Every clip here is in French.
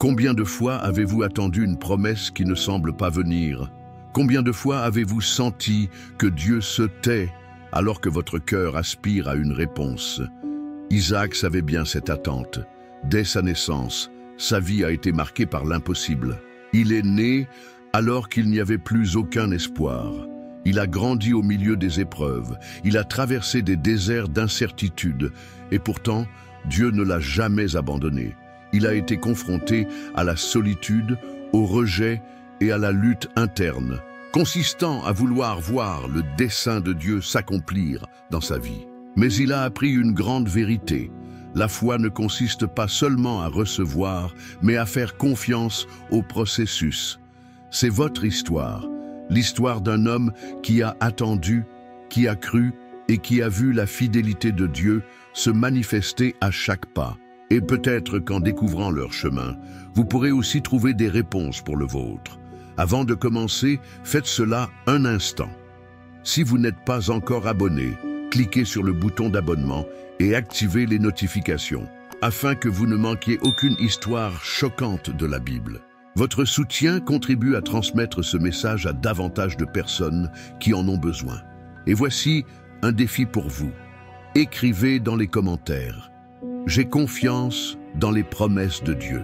Combien de fois avez-vous attendu une promesse qui ne semble pas venir? Combien de fois avez-vous senti que Dieu se tait alors que votre cœur aspire à une réponse? Isaac savait bien cette attente. Dès sa naissance, sa vie a été marquée par l'impossible. Il est né alors qu'il n'y avait plus aucun espoir. Il a grandi au milieu des épreuves. Il a traversé des déserts d'incertitude. Et pourtant, Dieu ne l'a jamais abandonné. Il a été confronté à la solitude, au rejet et à la lutte interne, consistant à vouloir voir le dessein de Dieu s'accomplir dans sa vie. Mais il a appris une grande vérité. La foi ne consiste pas seulement à recevoir, mais à faire confiance au processus. C'est votre histoire, l'histoire d'un homme qui a attendu, qui a cru et qui a vu la fidélité de Dieu se manifester à chaque pas. Et peut-être qu'en découvrant leur chemin, vous pourrez aussi trouver des réponses pour le vôtre. Avant de commencer, faites cela un instant. Si vous n'êtes pas encore abonné, cliquez sur le bouton d'abonnement et activez les notifications, afin que vous ne manquiez aucune histoire choquante de la Bible. Votre soutien contribue à transmettre ce message à davantage de personnes qui en ont besoin. Et voici un défi pour vous. Écrivez dans les commentaires. J'ai confiance dans les promesses de Dieu.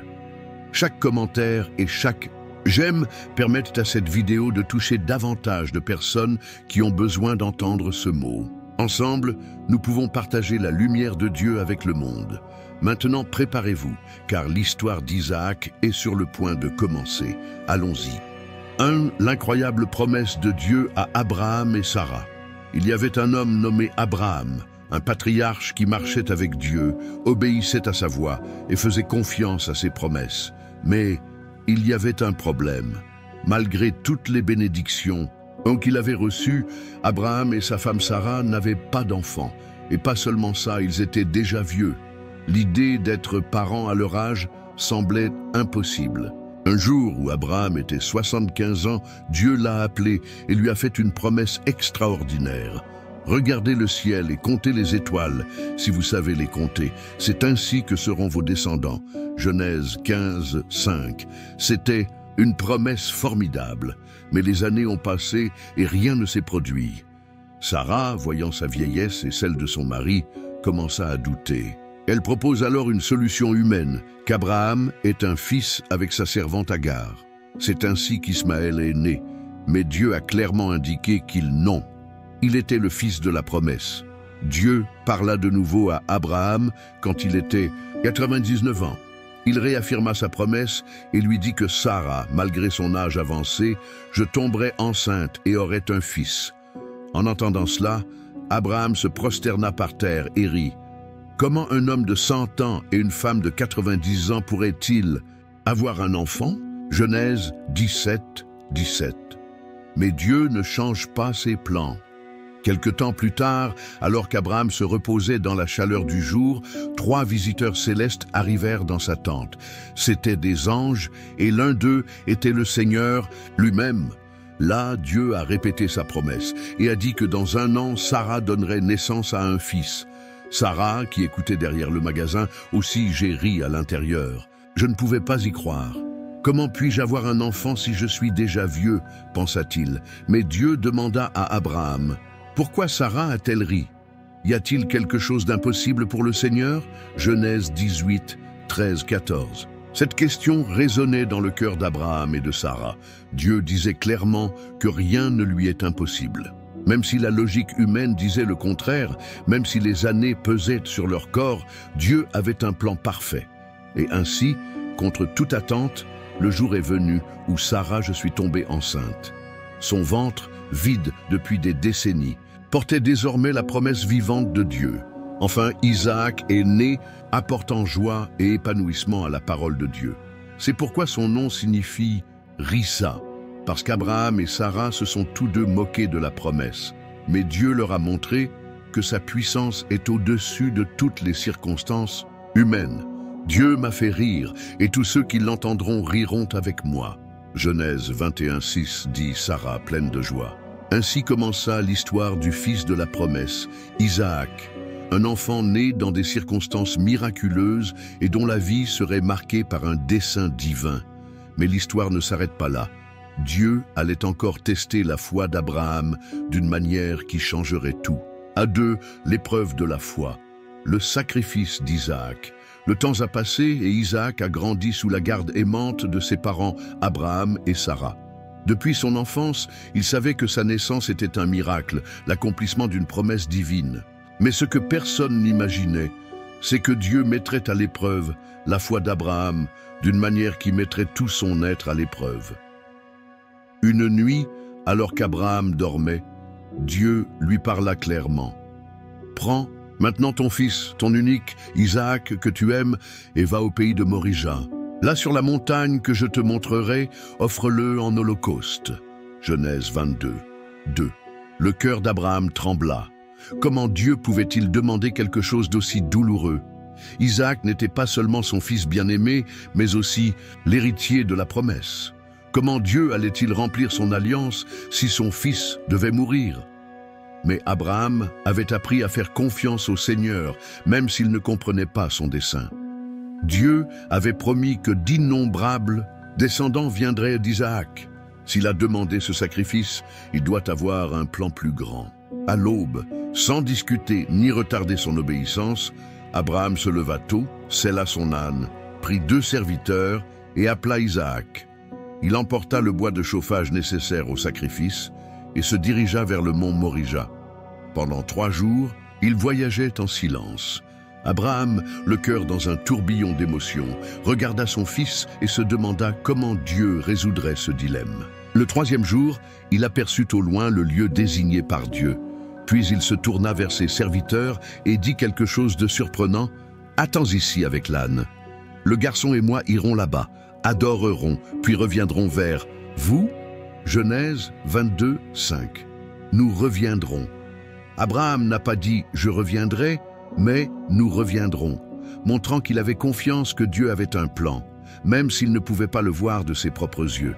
Chaque commentaire et chaque j'aime permettent à cette vidéo de toucher davantage de personnes qui ont besoin d'entendre ce mot. Ensemble, nous pouvons partager la lumière de Dieu avec le monde. Maintenant, préparez-vous, car l'histoire d'Isaac est sur le point de commencer. Allons-y. 1. L'incroyable promesse de Dieu à Abraham et Sarah. Il y avait un homme nommé Abraham, un patriarche qui marchait avec Dieu, obéissait à sa voix et faisait confiance à ses promesses. Mais il y avait un problème. Malgré toutes les bénédictions qu'il avait reçues, Abraham et sa femme Sarah n'avaient pas d'enfants. Et pas seulement ça, ils étaient déjà vieux. L'idée d'être parents à leur âge semblait impossible. Un jour où Abraham était 75 ans, Dieu l'a appelé et lui a fait une promesse extraordinaire. Regardez le ciel et comptez les étoiles, si vous savez les compter. C'est ainsi que seront vos descendants. Genèse 15, 5. C'était une promesse formidable, mais les années ont passé et rien ne s'est produit. Sarah, voyant sa vieillesse et celle de son mari, commença à douter. Elle propose alors une solution humaine, qu'Abraham ait un fils avec sa servante Agar. C'est ainsi qu'Ismaël est né, mais Dieu a clairement indiqué qu'il non. Il était le fils de la promesse. Dieu parla de nouveau à Abraham quand il était 99 ans. Il réaffirma sa promesse et lui dit que Sarah, malgré son âge avancé, je tomberais enceinte et aurais un fils. En entendant cela, Abraham se prosterna par terre et rit. Comment un homme de 100 ans et une femme de 90 ans pourraient-ils avoir un enfant? Genèse 17, 17. Mais Dieu ne change pas ses plans. Quelque temps plus tard, alors qu'Abraham se reposait dans la chaleur du jour, 3 visiteurs célestes arrivèrent dans sa tente. C'étaient des anges et l'un d'eux était le Seigneur lui-même. Là, Dieu a répété sa promesse et a dit que dans 1 an, Sarah donnerait naissance à un fils. Sarah, qui écoutait derrière le magasin, aussi j'ai ri à l'intérieur. Je ne pouvais pas y croire. Comment puis-je avoir un enfant si je suis déjà vieux, pensa-t-il. Mais Dieu demanda à Abraham. Pourquoi Sarah a-t-elle ri? Y a-t-il quelque chose d'impossible pour le Seigneur? Genèse 18, 13, 14. Cette question résonnait dans le cœur d'Abraham et de Sarah. Dieu disait clairement que rien ne lui est impossible. Même si la logique humaine disait le contraire, même si les années pesaient sur leur corps, Dieu avait un plan parfait. Et ainsi, contre toute attente, le jour est venu où Sarah, je suis tombée enceinte. Son ventre, vide depuis des décennies, portait désormais la promesse vivante de Dieu. Enfin, Isaac est né, apportant joie et épanouissement à la parole de Dieu. C'est pourquoi son nom signifie « Rissa », parce qu'Abraham et Sarah se sont tous deux moqués de la promesse. Mais Dieu leur a montré que sa puissance est au-dessus de toutes les circonstances humaines. Dieu m'a fait rire, et tous ceux qui l'entendront riront avec moi. Genèse 21, 6 dit Sarah pleine de joie. Ainsi commença l'histoire du fils de la promesse, Isaac. un enfant né dans des circonstances miraculeuses et dont la vie serait marquée par un dessein divin. Mais l'histoire ne s'arrête pas là. Dieu allait encore tester la foi d'Abraham d'une manière qui changerait tout. À deux, l'épreuve de la foi, le sacrifice d'Isaac. Le temps a passé et Isaac a grandi sous la garde aimante de ses parents Abraham et Sarah. Depuis son enfance, il savait que sa naissance était un miracle, l'accomplissement d'une promesse divine. Mais ce que personne n'imaginait, c'est que Dieu mettrait à l'épreuve la foi d'Abraham d'une manière qui mettrait tout son être à l'épreuve. Une nuit, alors qu'Abraham dormait, Dieu lui parla clairement. « Prends maintenant ton fils, ton unique, Isaac, que tu aimes, et va au pays de Morija. Là sur la montagne que je te montrerai, offre-le en holocauste. » Genèse 22, 2. Le cœur d'Abraham trembla. Comment Dieu pouvait-il demander quelque chose d'aussi douloureux? Isaac n'était pas seulement son fils bien-aimé, mais aussi l'héritier de la promesse. Comment Dieu allait-il remplir son alliance si son fils devait mourir? Mais Abraham avait appris à faire confiance au Seigneur, même s'il ne comprenait pas son dessein. Dieu avait promis que d'innombrables descendants viendraient d'Isaac. S'il a demandé ce sacrifice, il doit avoir un plan plus grand. À l'aube, sans discuter ni retarder son obéissance, Abraham se leva tôt, sella son âne, prit 2 serviteurs et appela Isaac. Il emporta le bois de chauffage nécessaire au sacrifice et se dirigea vers le mont Morija. Pendant 3 jours, il voyageait en silence. Abraham, le cœur dans un tourbillon d'émotions, regarda son fils et se demanda comment Dieu résoudrait ce dilemme. Le 3e jour, il aperçut au loin le lieu désigné par Dieu. Puis il se tourna vers ses serviteurs et dit quelque chose de surprenant. « Attends ici avec l'âne. Le garçon et moi irons là-bas, adorerons, puis reviendrons vers vous. » Genèse 22, 5. Nous reviendrons. Abraham n'a pas dit « je reviendrai », mais « nous reviendrons », montrant qu'il avait confiance que Dieu avait un plan, même s'il ne pouvait pas le voir de ses propres yeux.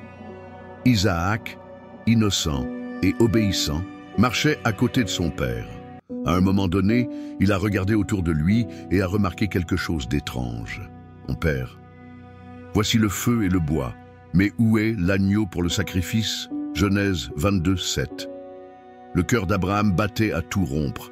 Isaac, innocent et obéissant, marchait à côté de son père. À un moment donné, il a regardé autour de lui et a remarqué quelque chose d'étrange. « Mon père, voici le feu et le bois, mais où est l'agneau pour le sacrifice ?» Genèse 22, 7. Le cœur d'Abraham battait à tout rompre.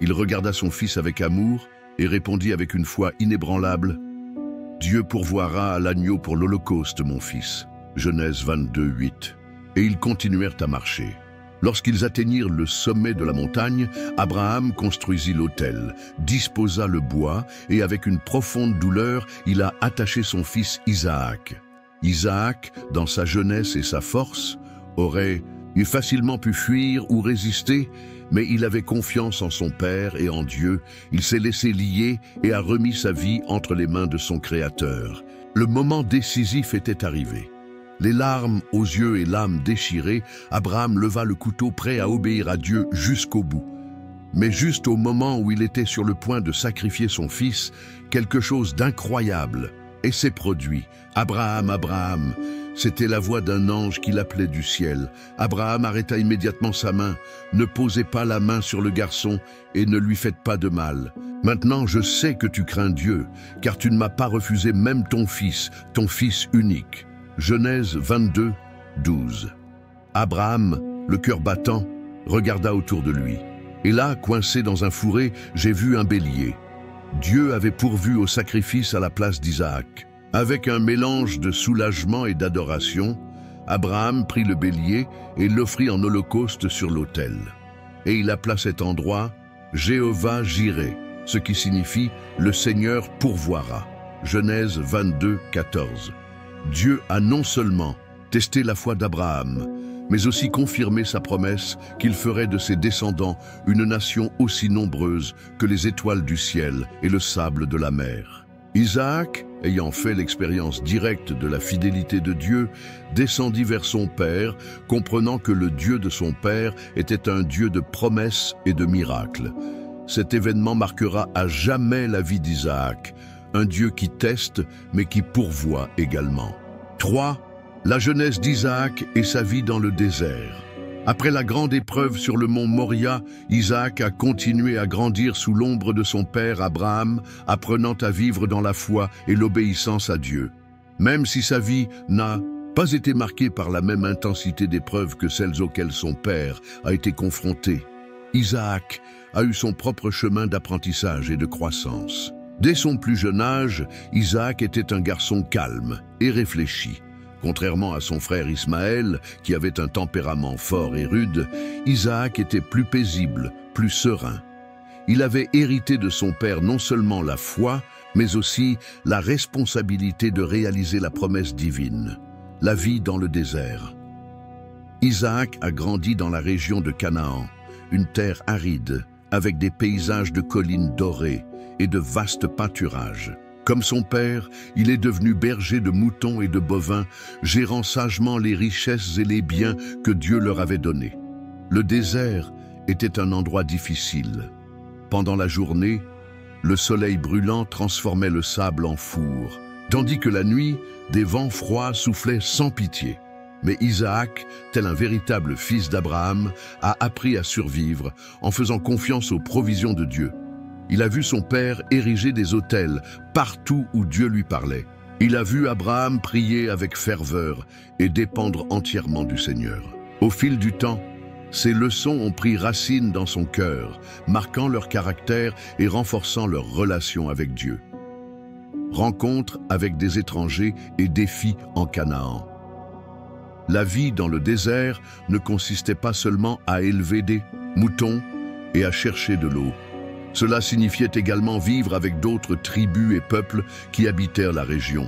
Il regarda son fils avec amour et répondit avec une foi inébranlable « Dieu pourvoira à l'agneau pour l'holocauste, mon fils. » Genèse 22, 8. Et ils continuèrent à marcher. Lorsqu'ils atteignirent le sommet de la montagne, Abraham construisit l'autel, disposa le bois et avec une profonde douleur, il a attaché son fils Isaac. Isaac, dans sa jeunesse et sa force, aurait facilement pu fuir ou résister, mais il avait confiance en son père et en Dieu. Il s'est laissé lier et a remis sa vie entre les mains de son Créateur. Le moment décisif était arrivé. Les larmes aux yeux et l'âme déchirée, Abraham leva le couteau prêt à obéir à Dieu jusqu'au bout. Mais juste au moment où il était sur le point de sacrifier son fils, quelque chose d'incroyable s'est produit. « Abraham, Abraham !» C'était la voix d'un ange qui l'appelait du ciel. Abraham arrêta immédiatement sa main. « Ne posez pas la main sur le garçon et ne lui faites pas de mal. Maintenant je sais que tu crains Dieu, car tu ne m'as pas refusé même ton fils unique. » Genèse 22, 12. Abraham, le cœur battant, regarda autour de lui. Et là, coincé dans un fourré, j'ai vu un bélier. Dieu avait pourvu au sacrifice à la place d'Isaac. Avec un mélange de soulagement et d'adoration, Abraham prit le bélier et l'offrit en holocauste sur l'autel. Et il appela cet endroit Jéhovah Jireh, ce qui signifie « le Seigneur pourvoira ». Genèse 22, 14. Dieu a non seulement testé la foi d'Abraham, mais aussi confirmé sa promesse qu'il ferait de ses descendants une nation aussi nombreuse que les étoiles du ciel et le sable de la mer. Isaac, ayant fait l'expérience directe de la fidélité de Dieu, descendit vers son père, comprenant que le Dieu de son père était un Dieu de promesses et de miracles. Cet événement marquera à jamais la vie d'Isaac, un Dieu qui teste, mais qui pourvoit également. 3. La jeunesse d'Isaac et sa vie dans le désert. Après la grande épreuve sur le mont Moria, Isaac a continué à grandir sous l'ombre de son père Abraham, apprenant à vivre dans la foi et l'obéissance à Dieu. Même si sa vie n'a pas été marquée par la même intensité d'épreuves que celles auxquelles son père a été confronté, Isaac a eu son propre chemin d'apprentissage et de croissance. Dès son plus jeune âge, Isaac était un garçon calme et réfléchi. Contrairement à son frère Ismaël, qui avait un tempérament fort et rude, Isaac était plus paisible, plus serein. Il avait hérité de son père non seulement la foi, mais aussi la responsabilité de réaliser la promesse divine, la vie dans le désert. Isaac a grandi dans la région de Canaan, une terre aride, avec des paysages de collines dorées et de vastes pâturages. Comme son père, il est devenu berger de moutons et de bovins, gérant sagement les richesses et les biens que Dieu leur avait donnés. Le désert était un endroit difficile. Pendant la journée, le soleil brûlant transformait le sable en four, tandis que la nuit, des vents froids soufflaient sans pitié. Mais Isaac, tel un véritable fils d'Abraham, a appris à survivre en faisant confiance aux provisions de Dieu. Il a vu son père ériger des autels partout où Dieu lui parlait. Il a vu Abraham prier avec ferveur et dépendre entièrement du Seigneur. Au fil du temps, ces leçons ont pris racine dans son cœur, marquant leur caractère et renforçant leur relation avec Dieu. Rencontres avec des étrangers et défis en Canaan. La vie dans le désert ne consistait pas seulement à élever des moutons et à chercher de l'eau. Cela signifiait également vivre avec d'autres tribus et peuples qui habitèrent la région.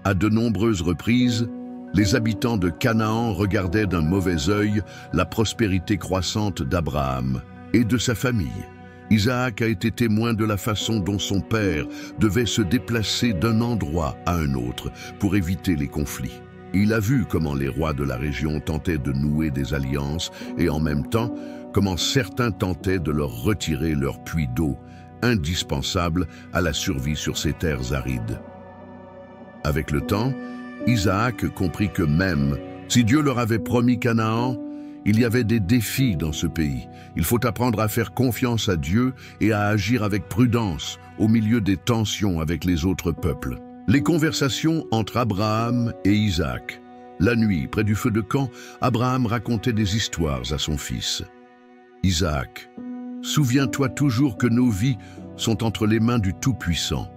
À de nombreuses reprises, les habitants de Canaan regardaient d'un mauvais œil la prospérité croissante d'Abraham et de sa famille. Isaac a été témoin de la façon dont son père devait se déplacer d'un endroit à un autre pour éviter les conflits. Il a vu comment les rois de la région tentaient de nouer des alliances et en même temps, comment certains tentaient de leur retirer leur puits d'eau, indispensable à la survie sur ces terres arides. Avec le temps, Isaac comprit que même si Dieu leur avait promis Canaan, il y avait des défis dans ce pays. Il faut apprendre à faire confiance à Dieu et à agir avec prudence au milieu des tensions avec les autres peuples. Les conversations entre Abraham et Isaac. La nuit, près du feu de camp, Abraham racontait des histoires à son fils. Isaac, souviens-toi toujours que nos vies sont entre les mains du Tout-Puissant.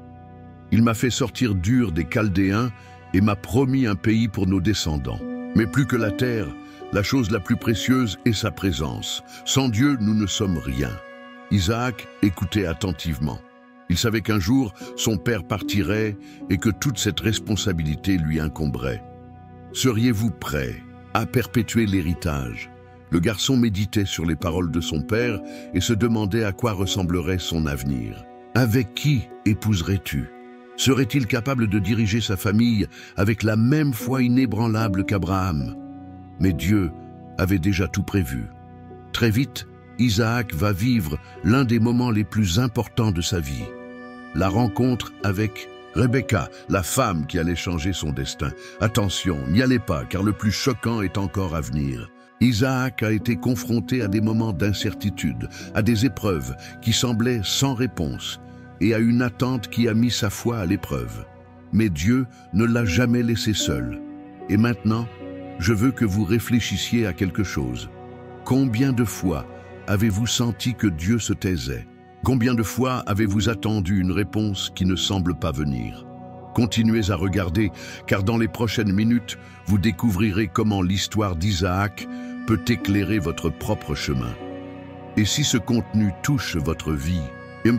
Il m'a fait sortir d'Ur des Chaldéens et m'a promis un pays pour nos descendants. Mais plus que la terre, la chose la plus précieuse est sa présence. Sans Dieu, nous ne sommes rien. Isaac écoutait attentivement. Il savait qu'un jour, son père partirait et que toute cette responsabilité lui incomberait. Seriez-vous prêt à perpétuer l'héritage? Le garçon méditait sur les paroles de son père et se demandait à quoi ressemblerait son avenir. Avec qui épouserais-tu? Serait-il capable de diriger sa famille avec la même foi inébranlable qu'Abraham? Mais Dieu avait déjà tout prévu. Très vite, Isaac va vivre l'un des moments les plus importants de sa vie. La rencontre avec Rebecca, la femme qui allait changer son destin. Attention, n'y allez pas, car le plus choquant est encore à venir. Isaac a été confronté à des moments d'incertitude, à des épreuves qui semblaient sans réponse, et à une attente qui a mis sa foi à l'épreuve. Mais Dieu ne l'a jamais laissé seul. Et maintenant, je veux que vous réfléchissiez à quelque chose. Combien de fois avez-vous senti que Dieu se taisait? Combien de fois avez-vous attendu une réponse qui ne semble pas venir? Continuez à regarder, car dans les prochaines minutes, vous découvrirez comment l'histoire d'Isaac peut éclairer votre propre chemin. Et si ce contenu touche votre vie,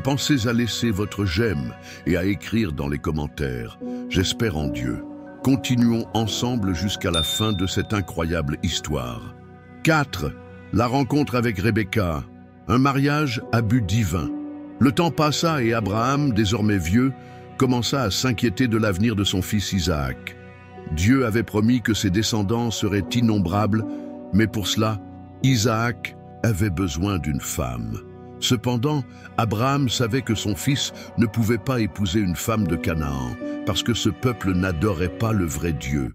pensez à laisser votre j'aime et à écrire dans les commentaires « J'espère en Dieu ». Continuons ensemble jusqu'à la fin de cette incroyable histoire. 4. La rencontre avec Rebecca. Un mariage à but divin. Le temps passa et Abraham, désormais vieux, commença à s'inquiéter de l'avenir de son fils Isaac. Dieu avait promis que ses descendants seraient innombrables, mais pour cela, Isaac avait besoin d'une femme. Cependant, Abraham savait que son fils ne pouvait pas épouser une femme de Canaan, parce que ce peuple n'adorait pas le vrai Dieu.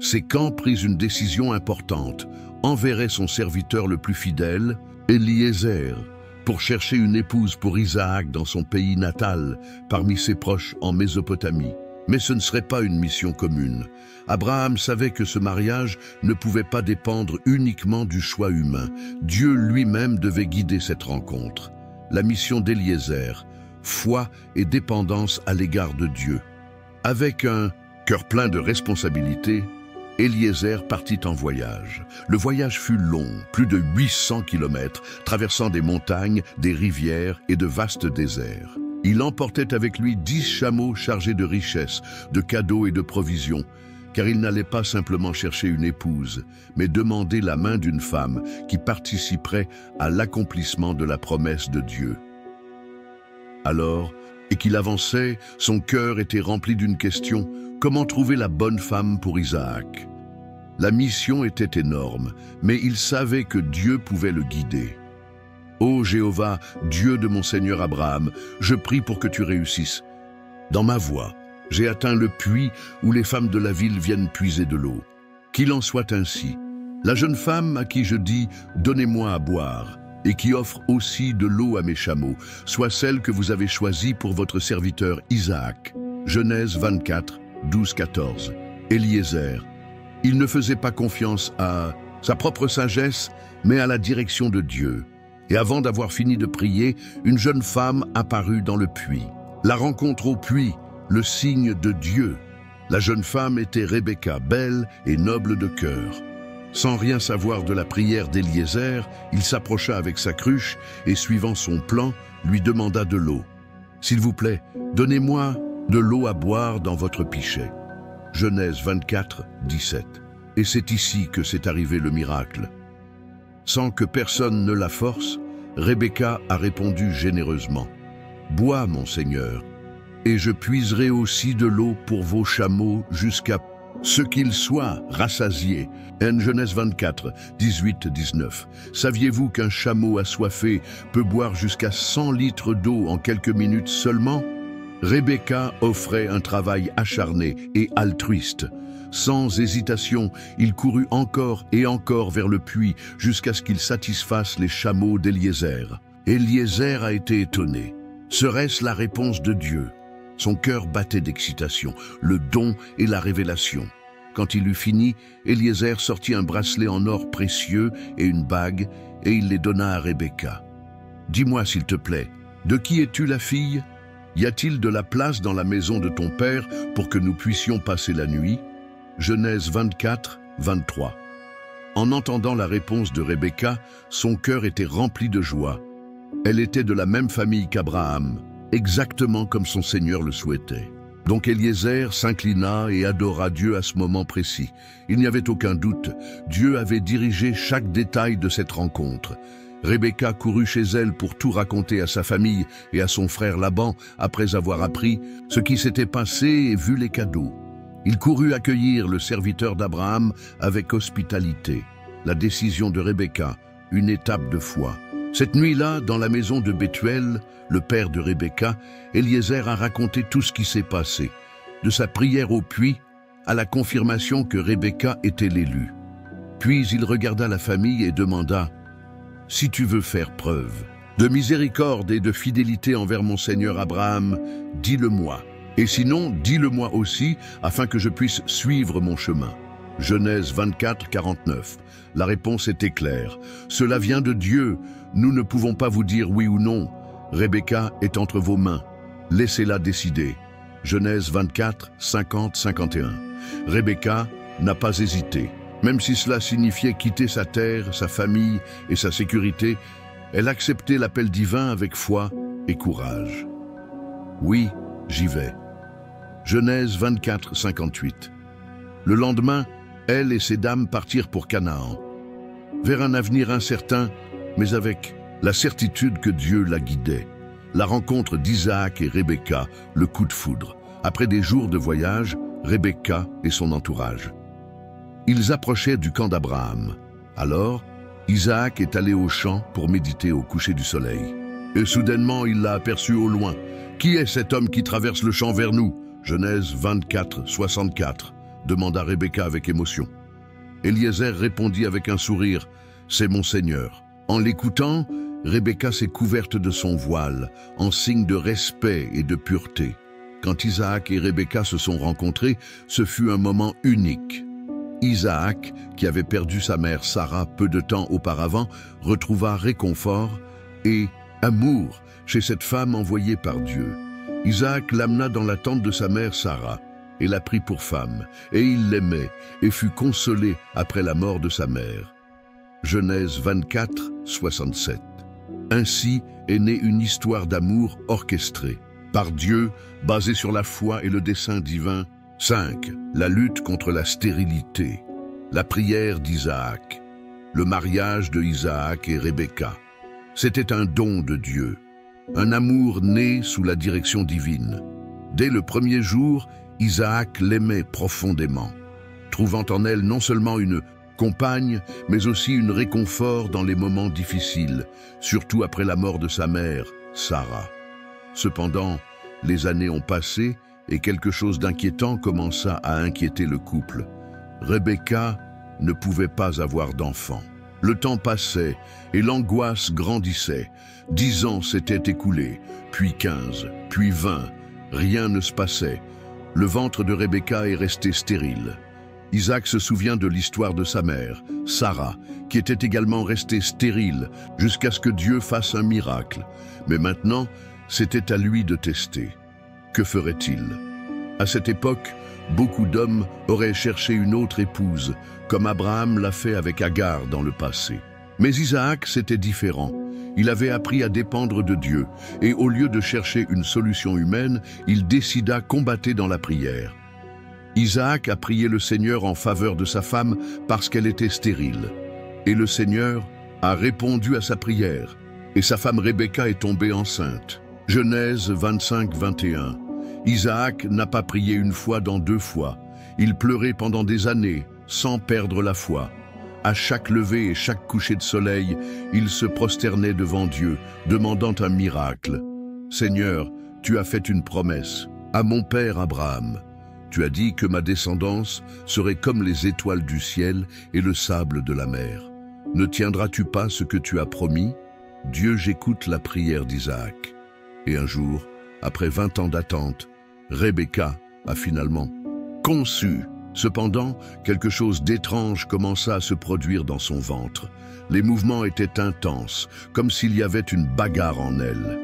Sécan prit une décision importante, enverrait son serviteur le plus fidèle, Eliezer, pour chercher une épouse pour Isaac dans son pays natal, parmi ses proches en Mésopotamie. Mais ce ne serait pas une mission commune. Abraham savait que ce mariage ne pouvait pas dépendre uniquement du choix humain. Dieu lui-même devait guider cette rencontre. La mission d'Eliezer, foi et dépendance à l'égard de Dieu. Avec un cœur plein de responsabilités, Eliezer partit en voyage. Le voyage fut long, plus de 800 kilomètres, traversant des montagnes, des rivières et de vastes déserts. Il emportait avec lui 10 chameaux chargés de richesses, de cadeaux et de provisions, car il n'allait pas simplement chercher une épouse, mais demander la main d'une femme qui participerait à l'accomplissement de la promesse de Dieu. Alors, et qu'il avançait, son cœur était rempli d'une question: comment trouver la bonne femme pour Isaac? La mission était énorme, mais il savait que Dieu pouvait le guider. Ô Jéhovah, Dieu de mon Seigneur Abraham, je prie pour que tu réussisses. Dans ma voie, j'ai atteint le puits où les femmes de la ville viennent puiser de l'eau. Qu'il en soit ainsi. La jeune femme à qui je dis « Donnez-moi à boire » et qui offre aussi de l'eau à mes chameaux, soit celle que vous avez choisie pour votre serviteur Isaac. Genèse 24, 12-14. Eliezer. Il ne faisait pas confiance à sa propre sagesse, mais à la direction de Dieu. Et avant d'avoir fini de prier, une jeune femme apparut dans le puits. La rencontre au puits, le signe de Dieu. La jeune femme était Rebecca, belle et noble de cœur. Sans rien savoir de la prière d'Eliezer, il s'approcha avec sa cruche et, suivant son plan, lui demanda de l'eau. « S'il vous plaît, donnez-moi de l'eau à boire dans votre pichet. » Genèse 24, 17. Et c'est ici que s'est arrivé le miracle. Sans que personne ne la force, Rebecca a répondu généreusement. « Bois, mon Seigneur, et je puiserai aussi de l'eau pour vos chameaux jusqu'à ce qu'ils soient rassasiés. » Genèse 24, 18-19. Saviez-vous qu'un chameau assoiffé peut boire jusqu'à 100 litres d'eau en quelques minutes seulement? Rebecca offrait un travail acharné et altruiste. Sans hésitation, il courut encore et encore vers le puits jusqu'à ce qu'il satisfasse les chameaux d'Eliezer. Eliezer a été étonné. Serait-ce la réponse de Dieu? Son cœur battait d'excitation, le don et la révélation. Quand il eut fini, Eliezer sortit un bracelet en or précieux et une bague, et il les donna à Rebecca. « Dis-moi, s'il te plaît, de qui es-tu la fille? Y a-t-il de la place dans la maison de ton père pour que nous puissions passer la nuit » Genèse 24, 23. En entendant la réponse de Rebecca, son cœur était rempli de joie. Elle était de la même famille qu'Abraham, exactement comme son Seigneur le souhaitait. Donc Eliezer s'inclina et adora Dieu à ce moment précis. Il n'y avait aucun doute, Dieu avait dirigé chaque détail de cette rencontre. Rebecca courut chez elle pour tout raconter à sa famille et à son frère Laban après avoir appris ce qui s'était passé et vu les cadeaux. Il courut accueillir le serviteur d'Abraham avec hospitalité. La décision de Rebecca, une étape de foi. Cette nuit-là, dans la maison de Bethuel, le père de Rebecca, Eliezer a raconté tout ce qui s'est passé, de sa prière au puits à la confirmation que Rebecca était l'élue. Puis il regarda la famille et demanda « Si tu veux faire preuve de miséricorde et de fidélité envers mon Seigneur Abraham, dis-le-moi. Et sinon, dis-le-moi aussi, afin que je puisse suivre mon chemin. » Genèse 24, 49. La réponse était claire. « Cela vient de Dieu. Nous ne pouvons pas vous dire oui ou non. Rebecca est entre vos mains. Laissez-la décider. » Genèse 24, 50, 51. Rebecca n'a pas hésité. Même si cela signifiait quitter sa terre, sa famille et sa sécurité, elle acceptait l'appel divin avec foi et courage. « Oui, j'y vais. » Genèse 24, 58. Le lendemain, elle et ses dames partirent pour Canaan, vers un avenir incertain, mais avec la certitude que Dieu la guidait. La rencontre d'Isaac et Rebecca, le coup de foudre. Après des jours de voyage, Rebecca et son entourage. Ils approchaient du camp d'Abraham. Alors, Isaac est allé au champ pour méditer au coucher du soleil. Et soudainement, il l'a aperçu au loin. « Qui est cet homme qui traverse le champ vers nous » Genèse 24, 64. demanda Rebecca avec émotion. Eliezer répondit avec un sourire, « C'est mon Seigneur. » En l'écoutant, Rebecca s'est couverte de son voile, en signe de respect et de pureté. Quand Isaac et Rebecca se sont rencontrés, ce fut un moment unique. Isaac, qui avait perdu sa mère Sarah peu de temps auparavant, retrouva réconfort et amour chez cette femme envoyée par Dieu. Isaac l'amena dans la tente de sa mère Sarah et la prit pour femme, et il l'aimait et fut consolé après la mort de sa mère. Genèse 24, 67. Ainsi est née une histoire d'amour orchestrée par Dieu, basée sur la foi et le dessein divin. 5. La lutte contre la stérilité. La prière d'Isaac. Le mariage de Isaac et Rebecca. C'était un don de Dieu, un amour né sous la direction divine. Dès le premier jour, Isaac l'aimait profondément, trouvant en elle non seulement une compagne, mais aussi une réconfort dans les moments difficiles, surtout après la mort de sa mère, Sarah. Cependant, les années ont passé et quelque chose d'inquiétant commença à inquiéter le couple. Rebecca ne pouvait pas avoir d'enfant. Le temps passait et l'angoisse grandissait. 10 ans s'étaient écoulés, puis 15, puis 20. Rien ne se passait. Le ventre de Rebecca est resté stérile. Isaac se souvient de l'histoire de sa mère, Sarah, qui était également restée stérile jusqu'à ce que Dieu fasse un miracle. Mais maintenant, c'était à lui de tester. Que ferait-il? À cette époque, beaucoup d'hommes auraient cherché une autre épouse, comme Abraham l'a fait avec Agar dans le passé. Mais Isaac, c'était différent. Il avait appris à dépendre de Dieu, et au lieu de chercher une solution humaine, il décida de combattre dans la prière. Isaac a prié le Seigneur en faveur de sa femme parce qu'elle était stérile. Et le Seigneur a répondu à sa prière, et sa femme Rebecca est tombée enceinte. Genèse 25, 21. Isaac n'a pas prié une fois dans 2 fois. Il pleurait pendant des années, sans perdre la foi. À chaque lever et chaque coucher de soleil, il se prosternait devant Dieu, demandant un miracle. « Seigneur, tu as fait une promesse à mon père Abraham. Tu as dit que ma descendance serait comme les étoiles du ciel et le sable de la mer. Ne tiendras-tu pas ce que tu as promis? Dieu, j'écoute la prière d'Isaac. » Et un jour, après 20 ans d'attente, Rebecca a finalement conçu. Cependant, quelque chose d'étrange commença à se produire dans son ventre. Les mouvements étaient intenses, comme s'il y avait une bagarre en elle.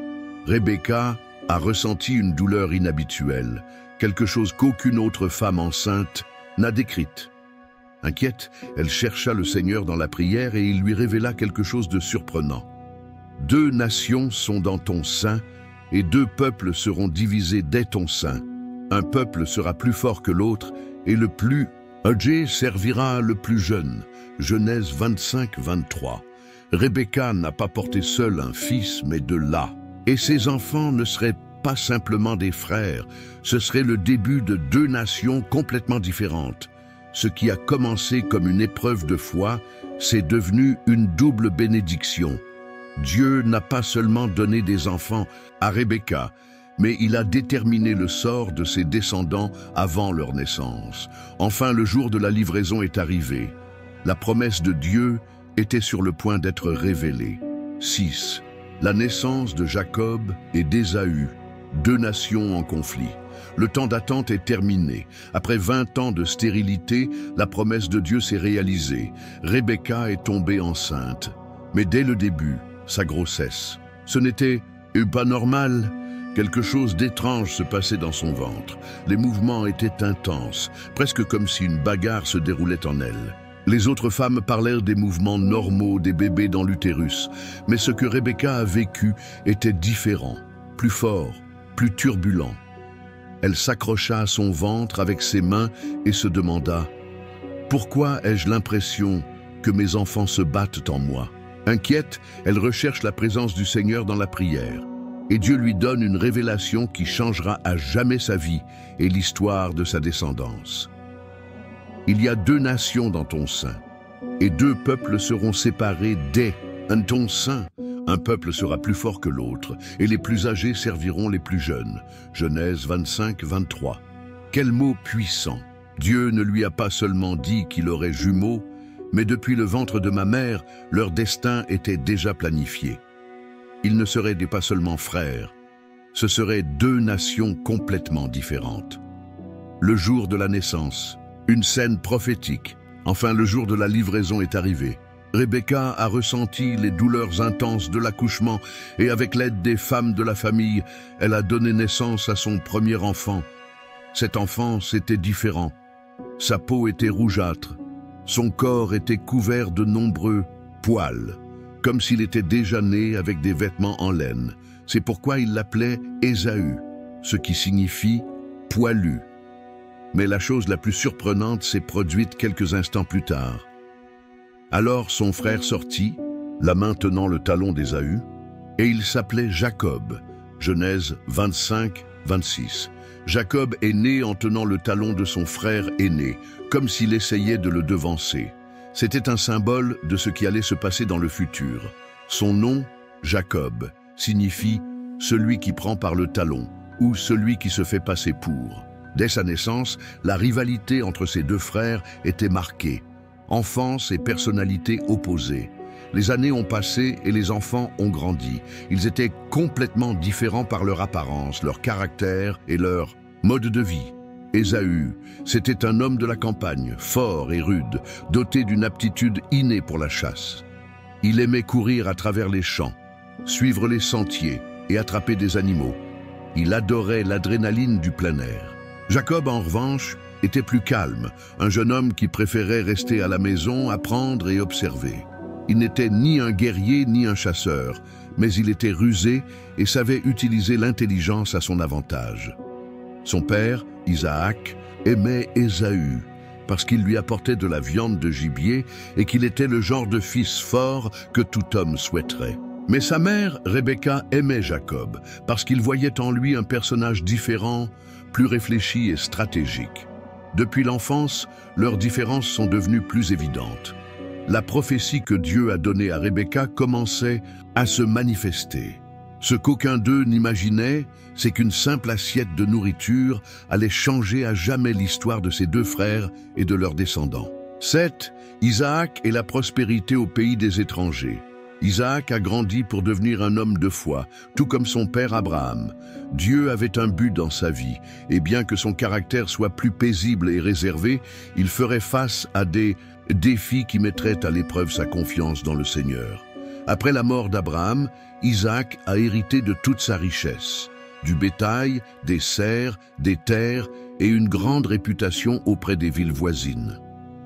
Rebecca a ressenti une douleur inhabituelle, quelque chose qu'aucune autre femme enceinte n'a décrite. Inquiète, elle chercha le Seigneur dans la prière et il lui révéla quelque chose de surprenant. 2 nations sont dans ton sein et 2 peuples seront divisés dès ton sein. Un peuple sera plus fort que l'autre et le plus âgé servira le plus jeune. Genèse 25, 23. Rebecca n'a pas porté seule un fils, mais 2 lacs. Et ses enfants ne seraient pas simplement des frères, ce serait le début de 2 nations complètement différentes. Ce qui a commencé comme une épreuve de foi, c'est devenu une double bénédiction. Dieu n'a pas seulement donné des enfants à Rebecca, mais il a déterminé le sort de ses descendants avant leur naissance. Enfin, le jour de la livraison est arrivé. La promesse de Dieu était sur le point d'être révélée. 6. La naissance de Jacob et d'Ésaü, 2 nations en conflit. Le temps d'attente est terminé. Après 20 ans de stérilité, la promesse de Dieu s'est réalisée. Rebecca est tombée enceinte. Mais dès le début, sa grossesse, ce n'était pas normal. Quelque chose d'étrange se passait dans son ventre. Les mouvements étaient intenses, presque comme si une bagarre se déroulait en elle. Les autres femmes parlèrent des mouvements normaux des bébés dans l'utérus, mais ce que Rebecca a vécu était différent, plus fort, plus turbulent. Elle s'accrocha à son ventre avec ses mains et se demanda « Pourquoi ai-je l'impression que mes enfants se battent en moi ?» Inquiète, elle recherche la présence du Seigneur dans la prière. Et Dieu lui donne une révélation qui changera à jamais sa vie et l'histoire de sa descendance. Il y a 2 nations dans ton sein, et 2 peuples seront séparés dès ton sein. Un peuple sera plus fort que l'autre, et les plus âgés serviront les plus jeunes. Genèse 25, 23. Quel mot puissant! Dieu ne lui a pas seulement dit qu'il aurait jumeaux, mais depuis le ventre de ma mère, leur destin était déjà planifié. Ils ne seraient pas seulement frères, ce seraient deux nations complètement différentes. Le jour de la naissance, une scène prophétique. Enfin, le jour de la livraison est arrivé. Rebecca a ressenti les douleurs intenses de l'accouchement et avec l'aide des femmes de la famille, elle a donné naissance à son premier enfant. Cet enfant, c'était différent. Sa peau était rougeâtre. Son corps était couvert de nombreux poils, comme s'il était déjà né avec des vêtements en laine. C'est pourquoi il l'appelait Ésaü, ce qui signifie « poilu ». Mais la chose la plus surprenante s'est produite quelques instants plus tard. Alors son frère sortit, la main tenant le talon d'Ésaü, et il s'appelait Jacob. Genèse 25, 26. Jacob est né en tenant le talon de son frère aîné, comme s'il essayait de le devancer. C'était un symbole de ce qui allait se passer dans le futur. Son nom, Jacob, signifie « celui qui prend par le talon » ou « celui qui se fait passer pour ». Dès sa naissance, la rivalité entre ses deux frères était marquée. Enfance et personnalité opposées. Les années ont passé et les enfants ont grandi. Ils étaient complètement différents par leur apparence, leur caractère et leur mode de vie. Ésaü, c'était un homme de la campagne, fort et rude, doté d'une aptitude innée pour la chasse. Il aimait courir à travers les champs, suivre les sentiers et attraper des animaux. Il adorait l'adrénaline du plein air. Jacob, en revanche, était plus calme, un jeune homme qui préférait rester à la maison, apprendre et observer. Il n'était ni un guerrier ni un chasseur, mais il était rusé et savait utiliser l'intelligence à son avantage. Son père, Isaac, aimait Ésaü parce qu'il lui apportait de la viande de gibier et qu'il était le genre de fils fort que tout homme souhaiterait. Mais sa mère, Rebecca, aimait Jacob parce qu'il voyait en lui un personnage différent, plus réfléchi et stratégique. Depuis l'enfance, leurs différences sont devenues plus évidentes. La prophétie que Dieu a donnée à Rebecca commençait à se manifester. Ce qu'aucun d'eux n'imaginait, c'est qu'une simple assiette de nourriture allait changer à jamais l'histoire de ses deux frères et de leurs descendants. 7. Isaac et la prospérité au pays des étrangers. Isaac a grandi pour devenir un homme de foi, tout comme son père Abraham. Dieu avait un but dans sa vie, et bien que son caractère soit plus paisible et réservé, il ferait face à des défis qui mettraient à l'épreuve sa confiance dans le Seigneur. Après la mort d'Abraham, Isaac a hérité de toute sa richesse, du bétail, des serfs, des terres et une grande réputation auprès des villes voisines.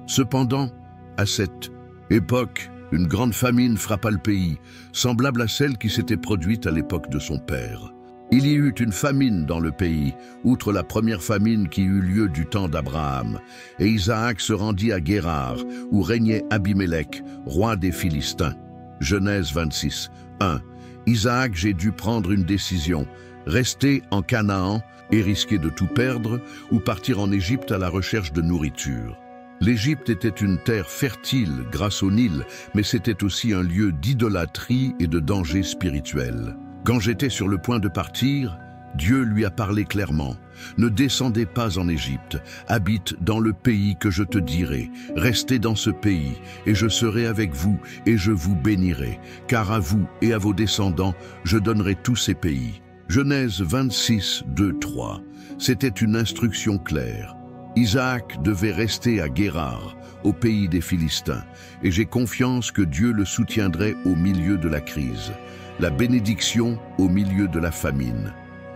Cependant, à cette époque, une grande famine frappa le pays, semblable à celle qui s'était produite à l'époque de son père. Il y eut une famine dans le pays, outre la première famine qui eut lieu du temps d'Abraham, et Isaac se rendit à Guérar, où régnait Abimélec, roi des Philistins. Genèse 26, 1. Isaac j'ai dû prendre une décision, rester en Canaan et risquer de tout perdre, ou partir en Égypte à la recherche de nourriture. L'Égypte était une terre fertile grâce au Nil, mais c'était aussi un lieu d'idolâtrie et de danger spirituel. Quand j'étais sur le point de partir, Dieu lui a parlé clairement. « Ne descendez pas en Égypte, habite dans le pays que je te dirai. Restez dans ce pays, et je serai avec vous, et je vous bénirai. Car à vous et à vos descendants, je donnerai tous ces pays. » Genèse 26, 2, 3. C'était une instruction claire. Isaac devait rester à Guérar, au pays des Philistins, et j'ai confiance que Dieu le soutiendrait au milieu de la crise, la bénédiction au milieu de la famine.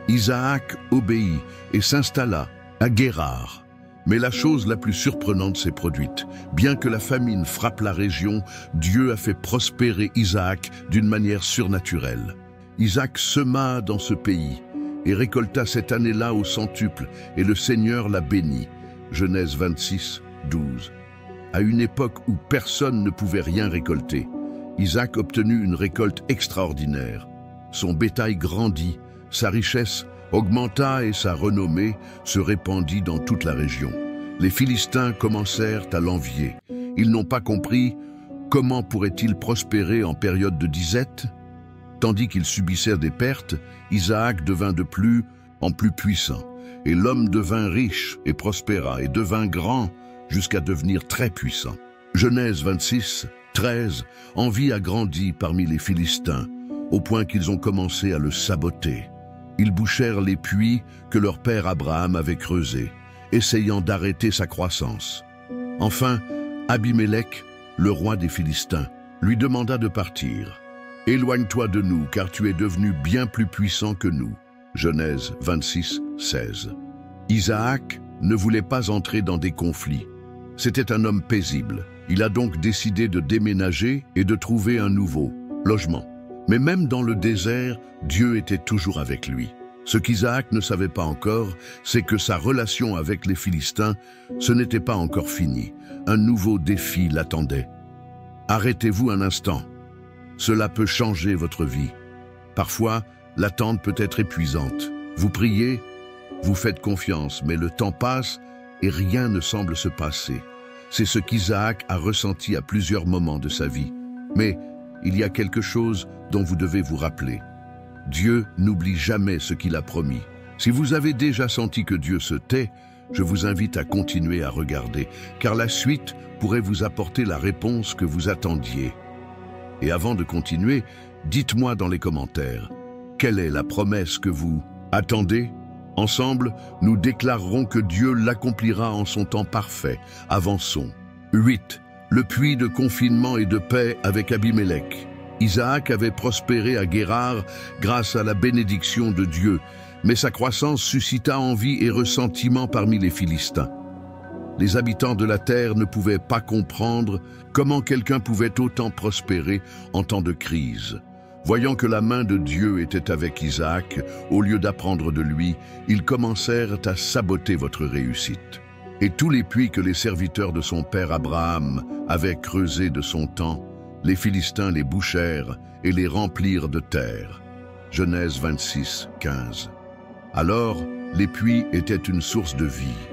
Isaac obéit et s'installa à Guérar. Mais la chose la plus surprenante s'est produite. Bien que la famine frappe la région, Dieu a fait prospérer Isaac d'une manière surnaturelle. Isaac sema dans ce pays et récolta cette année-là au centuple, et le Seigneur l'a béni. Genèse 26, 12. À une époque où personne ne pouvait rien récolter, Isaac obtenu une récolte extraordinaire. Son bétail grandit, sa richesse augmenta et sa renommée se répandit dans toute la région. Les Philistins commencèrent à l'envier. Ils n'ont pas compris comment pourrait-il prospérer en période de disette. Tandis qu'ils subissaient des pertes, Isaac devint de plus en plus puissant. et l'homme devint riche et prospéra et devint grand jusqu'à devenir très puissant. Genèse 26, 13, envie a grandi parmi les Philistins, au point qu'ils ont commencé à le saboter. Ils bouchèrent les puits que leur père Abraham avait creusés, essayant d'arrêter sa croissance. Enfin, Abimélec, le roi des Philistins, lui demanda de partir. « Éloigne-toi de nous, car tu es devenu bien plus puissant que nous. » Genèse 26, 16. Isaac ne voulait pas entrer dans des conflits. C'était un homme paisible. Il a donc décidé de déménager et de trouver un nouveau logement. Mais même dans le désert, Dieu était toujours avec lui. Ce qu'Isaac ne savait pas encore, c'est que sa relation avec les Philistins, ce n'était pas encore fini. Un nouveau défi l'attendait. Arrêtez-vous un instant. Cela peut changer votre vie. Parfois, l'attente peut être épuisante. Vous priez, vous faites confiance, mais le temps passe et rien ne semble se passer. C'est ce qu'Isaac a ressenti à plusieurs moments de sa vie. Mais il y a quelque chose dont vous devez vous rappeler. Dieu n'oublie jamais ce qu'il a promis. Si vous avez déjà senti que Dieu se tait, je vous invite à continuer à regarder, car la suite pourrait vous apporter la réponse que vous attendiez. Et avant de continuer, dites-moi dans les commentaires, quelle est la promesse que vous attendez? Ensemble, nous déclarerons que Dieu l'accomplira en son temps parfait. Avançons. 8. Le puits de confinement et de paix avec Abimélec. Isaac avait prospéré à Guérar grâce à la bénédiction de Dieu, mais sa croissance suscita envie et ressentiment parmi les Philistins. Les habitants de la terre ne pouvaient pas comprendre comment quelqu'un pouvait autant prospérer en temps de crise. Voyant que la main de Dieu était avec Isaac, au lieu d'apprendre de lui, ils commencèrent à saboter votre réussite. Et tous les puits que les serviteurs de son père Abraham avaient creusés de son temps, les Philistins les bouchèrent et les remplirent de terre. Genèse 26, 15. Alors, les puits étaient une source de vie.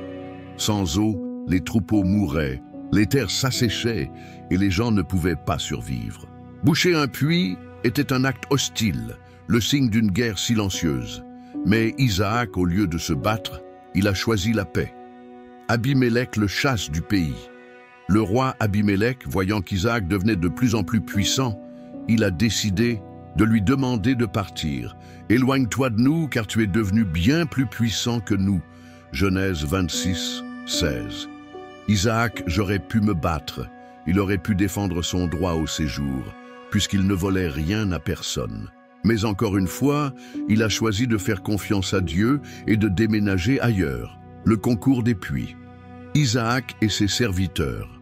Sans eau, les troupeaux mouraient, les terres s'asséchaient et les gens ne pouvaient pas survivre. Boucher un puits était un acte hostile, le signe d'une guerre silencieuse. Mais Isaac, au lieu de se battre, il a choisi la paix. Abimélec le chasse du pays. Le roi Abimélec, voyant qu'Isaac devenait de plus en plus puissant, il a décidé de lui demander de partir. « Éloigne-toi de nous, car tu es devenu bien plus puissant que nous. » Genèse 26, 16. Isaac, j'aurais pu me battre. Il aurait pu défendre son droit au séjour, puisqu'il ne volait rien à personne. Mais encore une fois, il a choisi de faire confiance à Dieu et de déménager ailleurs, le concours des puits. Isaac et ses serviteurs.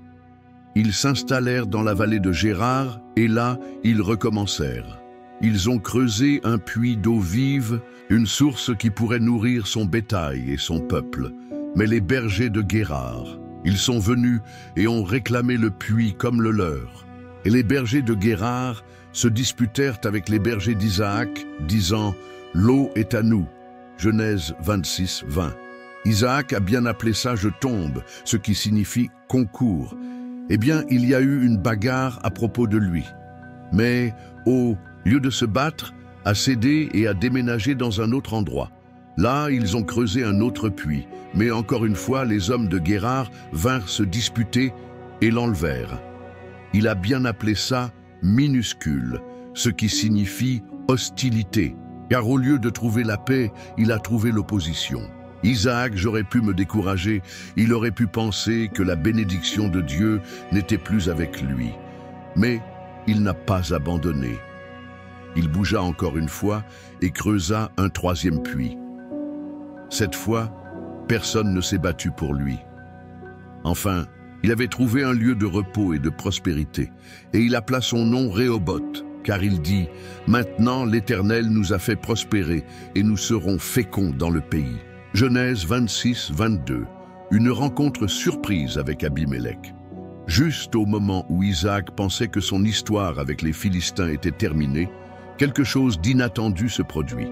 Ils s'installèrent dans la vallée de Guérar et là, ils recommencèrent. Ils ont creusé un puits d'eau vive, une source qui pourrait nourrir son bétail et son peuple. Mais les bergers de Guérar, ils sont venus et ont réclamé le puits comme le leur. Et les bergers de Guérar se disputèrent avec les bergers d'Isaac, disant « L'eau est à nous ». Genèse 26, 20. Isaac a bien appelé ça « je tombe », ce qui signifie « concours ». Eh bien, il y a eu une bagarre à propos de lui. Mais, au lieu de se battre, a cédé et a déménagé dans un autre endroit. Là, ils ont creusé un autre puits. Mais encore une fois, les hommes de Guérar vinrent se disputer et l'enlevèrent. Il a bien appelé ça « minuscule », ce qui signifie « hostilité », car au lieu de trouver la paix, il a trouvé l'opposition. Isaac, j'aurais pu me décourager, il aurait pu penser que la bénédiction de Dieu n'était plus avec lui. Mais il n'a pas abandonné. Il bougea encore une fois et creusa un troisième puits. Cette fois, personne ne s'est battu pour lui. Enfin, il avait trouvé un lieu de repos et de prospérité, et il appela son nom Rehoboth, car il dit « Maintenant l'Éternel nous a fait prospérer, et nous serons féconds dans le pays. » Genèse 26, 22, une rencontre surprise avec Abimélec. Juste au moment où Isaac pensait que son histoire avec les Philistins était terminée, quelque chose d'inattendu se produit.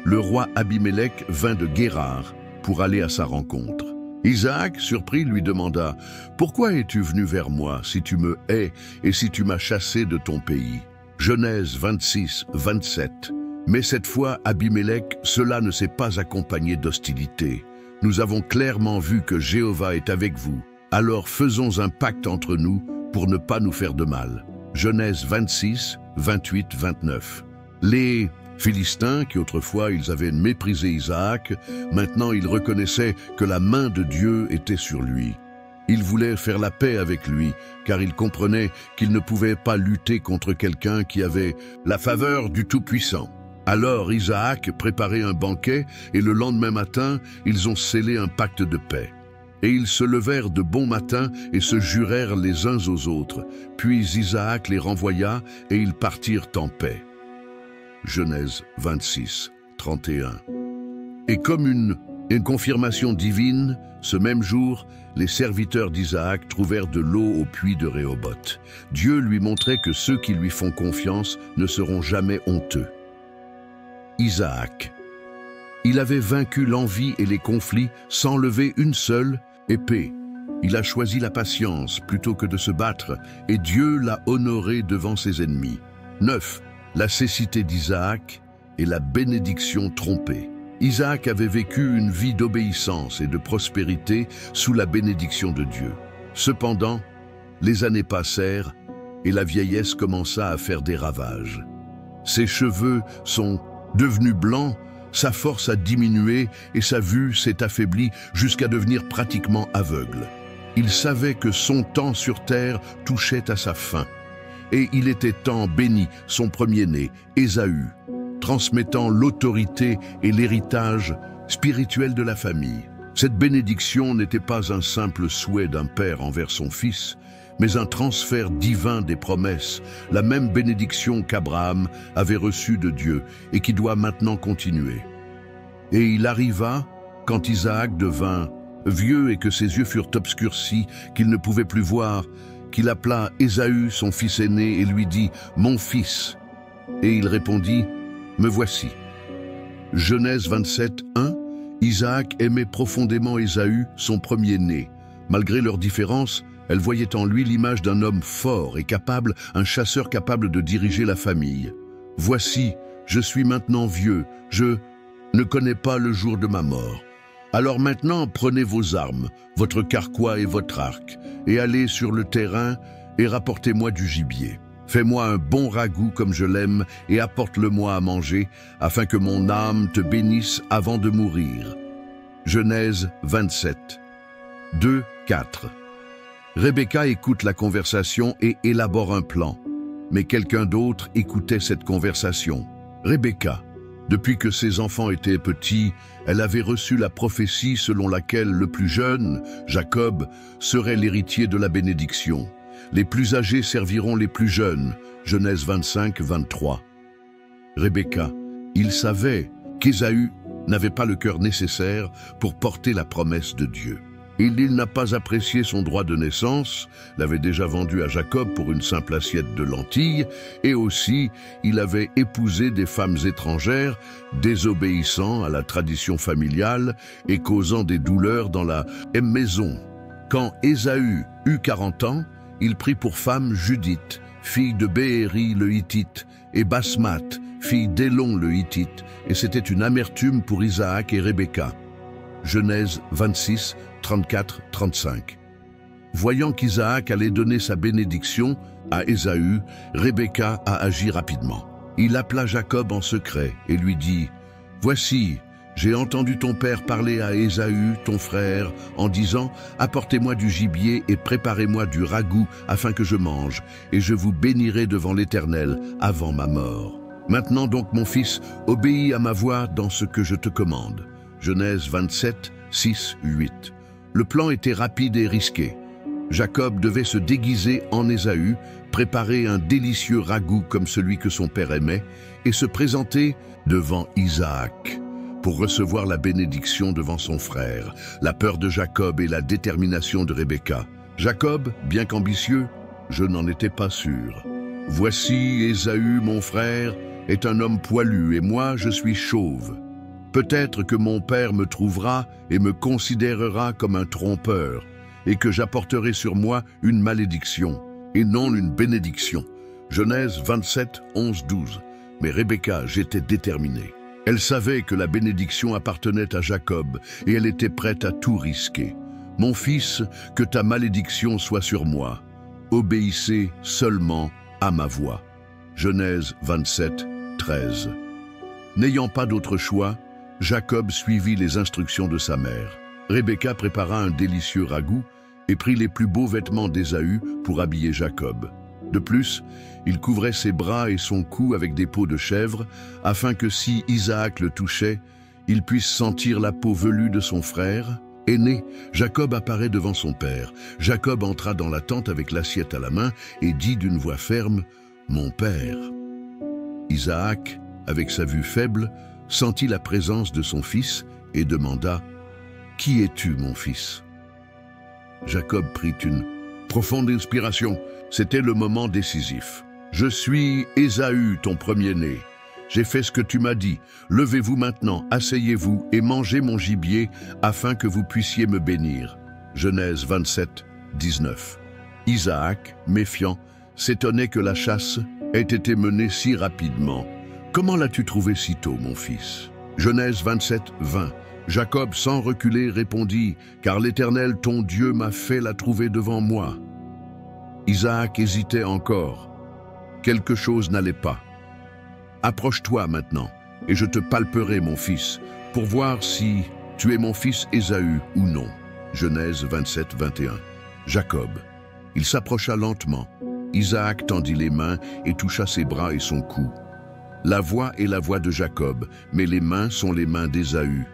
Le roi Abimélec vint de Guérar pour aller à sa rencontre. Isaac, surpris, lui demanda « Pourquoi es-tu venu vers moi si tu me hais et si tu m'as chassé de ton pays ?» Genèse 26, 27. Mais cette fois, Abimélec, cela ne s'est pas accompagné d'hostilité. Nous avons clairement vu que Jéhovah est avec vous. Alors faisons un pacte entre nous pour ne pas nous faire de mal. Genèse 26, 28, 29. Les Philistins, qui autrefois ils avaient méprisé Isaac, maintenant ils reconnaissaient que la main de Dieu était sur lui. Ils voulaient faire la paix avec lui, car ils comprenaient qu'ils ne pouvaient pas lutter contre quelqu'un qui avait la faveur du Tout-Puissant. Alors Isaac préparait un banquet, et le lendemain matin, ils ont scellé un pacte de paix. Et ils se levèrent de bon matin et se jurèrent les uns aux autres. Puis Isaac les renvoya, et ils partirent en paix. Genèse 26, 31. Et comme une confirmation divine, ce même jour, les serviteurs d'Isaac trouvèrent de l'eau au puits de Rehoboth. Dieu lui montrait que ceux qui lui font confiance ne seront jamais honteux. Isaac. Il avait vaincu l'envie et les conflits sans lever une seule épée. Il a choisi la patience plutôt que de se battre, et Dieu l'a honoré devant ses ennemis. 9. La cécité d'Isaac et la bénédiction trompée. Isaac avait vécu une vie d'obéissance et de prospérité sous la bénédiction de Dieu. Cependant, les années passèrent et la vieillesse commença à faire des ravages. Ses cheveux sont devenus blancs, sa force a diminué et sa vue s'est affaiblie jusqu'à devenir pratiquement aveugle. Il savait que son temps sur terre touchait à sa fin. Et il était temps béni son premier-né, Ésaü, transmettant l'autorité et l'héritage spirituel de la famille. Cette bénédiction n'était pas un simple souhait d'un père envers son fils, mais un transfert divin des promesses, la même bénédiction qu'Abraham avait reçue de Dieu et qui doit maintenant continuer. Et il arriva, quand Isaac devint vieux et que ses yeux furent obscurcis, qu'il ne pouvait plus voir, qu'il appela Ésaü, son fils aîné, et lui dit « Mon fils ». Et il répondit « Me voici ». Genèse 27, 1. Isaac aimait profondément Ésaü, son premier-né. Malgré leurs différences, elle voyait en lui l'image d'un homme fort et capable, un chasseur capable de diriger la famille. « Voici, je suis maintenant vieux, je ne connais pas le jour de ma mort. Alors maintenant, prenez vos armes, votre carquois et votre arc, et allez sur le terrain et rapportez-moi du gibier. Fais-moi un bon ragoût comme je l'aime et apporte-le-moi à manger, afin que mon âme te bénisse avant de mourir. » Genèse 27, 2, 4. Rebecca écoute la conversation et élabore un plan. Mais quelqu'un d'autre écoutait cette conversation. Rebecca. Depuis que ses enfants étaient petits, elle avait reçu la prophétie selon laquelle le plus jeune, Jacob, serait l'héritier de la bénédiction. Les plus âgés serviront les plus jeunes. Genèse 25, 23. Rebecca, il savait qu'Ésaü n'avait pas le cœur nécessaire pour porter la promesse de Dieu. Il n'a pas apprécié son droit de naissance, l'avait déjà vendu à Jacob pour une simple assiette de lentilles, et aussi il avait épousé des femmes étrangères, désobéissant à la tradition familiale et causant des douleurs dans la maison. Quand Ésaü eut 40 ans, il prit pour femme Judith, fille de Béhéri le Hittite, et Basmath, fille d'Élon le Hittite, et c'était une amertume pour Isaac et Rebecca. Genèse 26, 34, 35. Voyant qu'Isaac allait donner sa bénédiction à Ésaü, Rebecca a agi rapidement. Il appela Jacob en secret et lui dit « Voici, j'ai entendu ton père parler à Ésaü, ton frère, en disant « Apportez-moi du gibier et préparez-moi du ragoût afin que je mange, et je vous bénirai devant l'Éternel avant ma mort. Maintenant donc, mon fils, obéis à ma voix dans ce que je te commande. » Genèse 27, 6, 8. Le plan était rapide et risqué. Jacob devait se déguiser en Ésaü, préparer un délicieux ragoût comme celui que son père aimait, et se présenter devant Isaac pour recevoir la bénédiction devant son frère, la peur de Jacob et la détermination de Rebecca. Jacob, bien qu'ambitieux, je n'en étais pas sûr. « Voici Ésaü, mon frère, est un homme poilu, et moi je suis chauve. Peut-être que mon père me trouvera et me considérera comme un trompeur, et que j'apporterai sur moi une malédiction, et non une bénédiction. » Genèse 27, 11, 12. Mais Rebecca, j'étais déterminée. Elle savait que la bénédiction appartenait à Jacob et elle était prête à tout risquer. « Mon fils, que ta malédiction soit sur moi. Obéissez seulement à ma voix. » Genèse 27, 13. N'ayant pas d'autre choix, Jacob suivit les instructions de sa mère. Rebecca prépara un délicieux ragoût et prit les plus beaux vêtements d'Ésaü pour habiller Jacob. De plus, il couvrait ses bras et son cou avec des peaux de chèvre, afin que si Isaac le touchait, il puisse sentir la peau velue de son frère. Aîné, Jacob apparaît devant son père. Jacob entra dans la tente avec l'assiette à la main et dit d'une voix ferme, « Mon père ». Isaac, avec sa vue faible, sentit la présence de son fils et demanda, « Qui es-tu, mon fils ?» Jacob prit une profonde inspiration. C'était le moment décisif. « Je suis Ésaü, ton premier-né. J'ai fait ce que tu m'as dit. Levez-vous maintenant, asseyez-vous et mangez mon gibier afin que vous puissiez me bénir. » Genèse 27, 19. Isaac, méfiant, s'étonnait que la chasse ait été menée si rapidement. « Comment l'as-tu trouvé si tôt, mon fils ?» Genèse 27, 20. Jacob, sans reculer, répondit, « Car l'Éternel, ton Dieu, m'a fait la trouver devant moi. » Isaac hésitait encore. Quelque chose n'allait pas. « Approche-toi maintenant, et je te palperai, mon fils, pour voir si tu es mon fils Ésaü ou non. » Genèse 27, 21. Jacob. Il s'approcha lentement. Isaac tendit les mains et toucha ses bras et son cou. La voix est la voix de Jacob, mais les mains sont les mains d'Ésaü.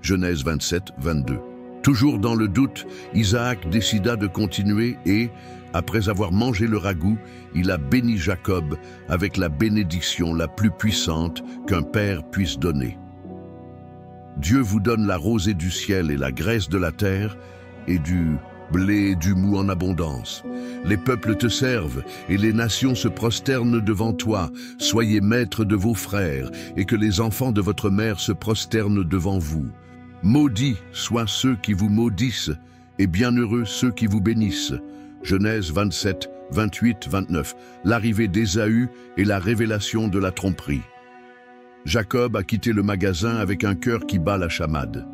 Genèse 27, 22. Toujours dans le doute, Isaac décida de continuer et, après avoir mangé le ragoût, il a béni Jacob avec la bénédiction la plus puissante qu'un père puisse donner. Dieu vous donne la rosée du ciel et la graisse de la terre, et du blé et du mou en abondance. Les peuples te servent, et les nations se prosternent devant toi. Soyez maîtres de vos frères, et que les enfants de votre mère se prosternent devant vous. Maudits soient ceux qui vous maudissent, et bienheureux ceux qui vous bénissent. Genèse 27, 28, 29. L'arrivée d'Ésaü et la révélation de la tromperie. Jacob a quitté le magasin avec un cœur qui bat la chamade.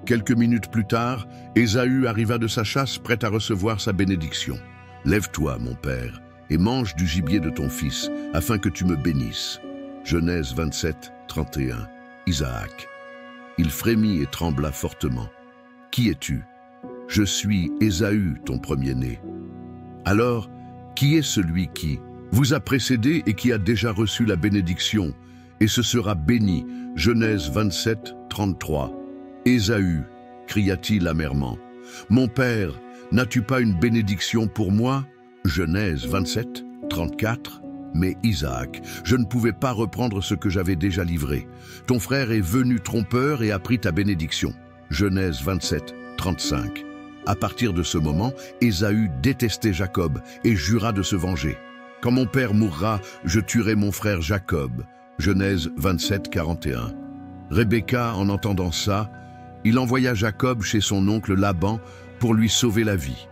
Quelques minutes plus tard, Ésaü arriva de sa chasse prêt à recevoir sa bénédiction. « Lève-toi, mon père, et mange du gibier de ton fils, afin que tu me bénisses. » Genèse 27, 31. Isaac. Il frémit et trembla fortement. « Qui es-tu » ? « Je suis Ésaü, ton premier-né. » Alors, qui est celui qui vous a précédé et qui a déjà reçu la bénédiction, et ce sera béni. Genèse 27, 33. Ésaü, cria-t-il amèrement. Mon père, n'as-tu pas une bénédiction pour moi? Genèse 27, 34. Mais Isaac, je ne pouvais pas reprendre ce que j'avais déjà livré. Ton frère est venu trompeur et a pris ta bénédiction. Genèse 27, 35. À partir de ce moment, Ésaü détestait Jacob et jura de se venger. Quand mon père mourra, je tuerai mon frère Jacob. Genèse 27, 41. Rebecca, en entendant ça, il envoya Jacob chez son oncle Laban pour lui sauver la vie.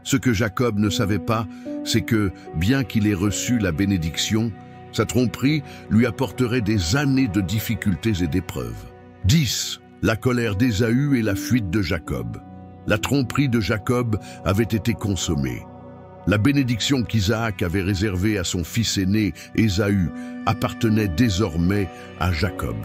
Ce que Jacob ne savait pas, c'est que, bien qu'il ait reçu la bénédiction, sa tromperie lui apporterait des années de difficultés et d'épreuves. 10. La colère d'Ésaü et la fuite de Jacob. La tromperie de Jacob avait été consommée. La bénédiction qu'Isaac avait réservée à son fils aîné, Ésaü, appartenait désormais à Jacob.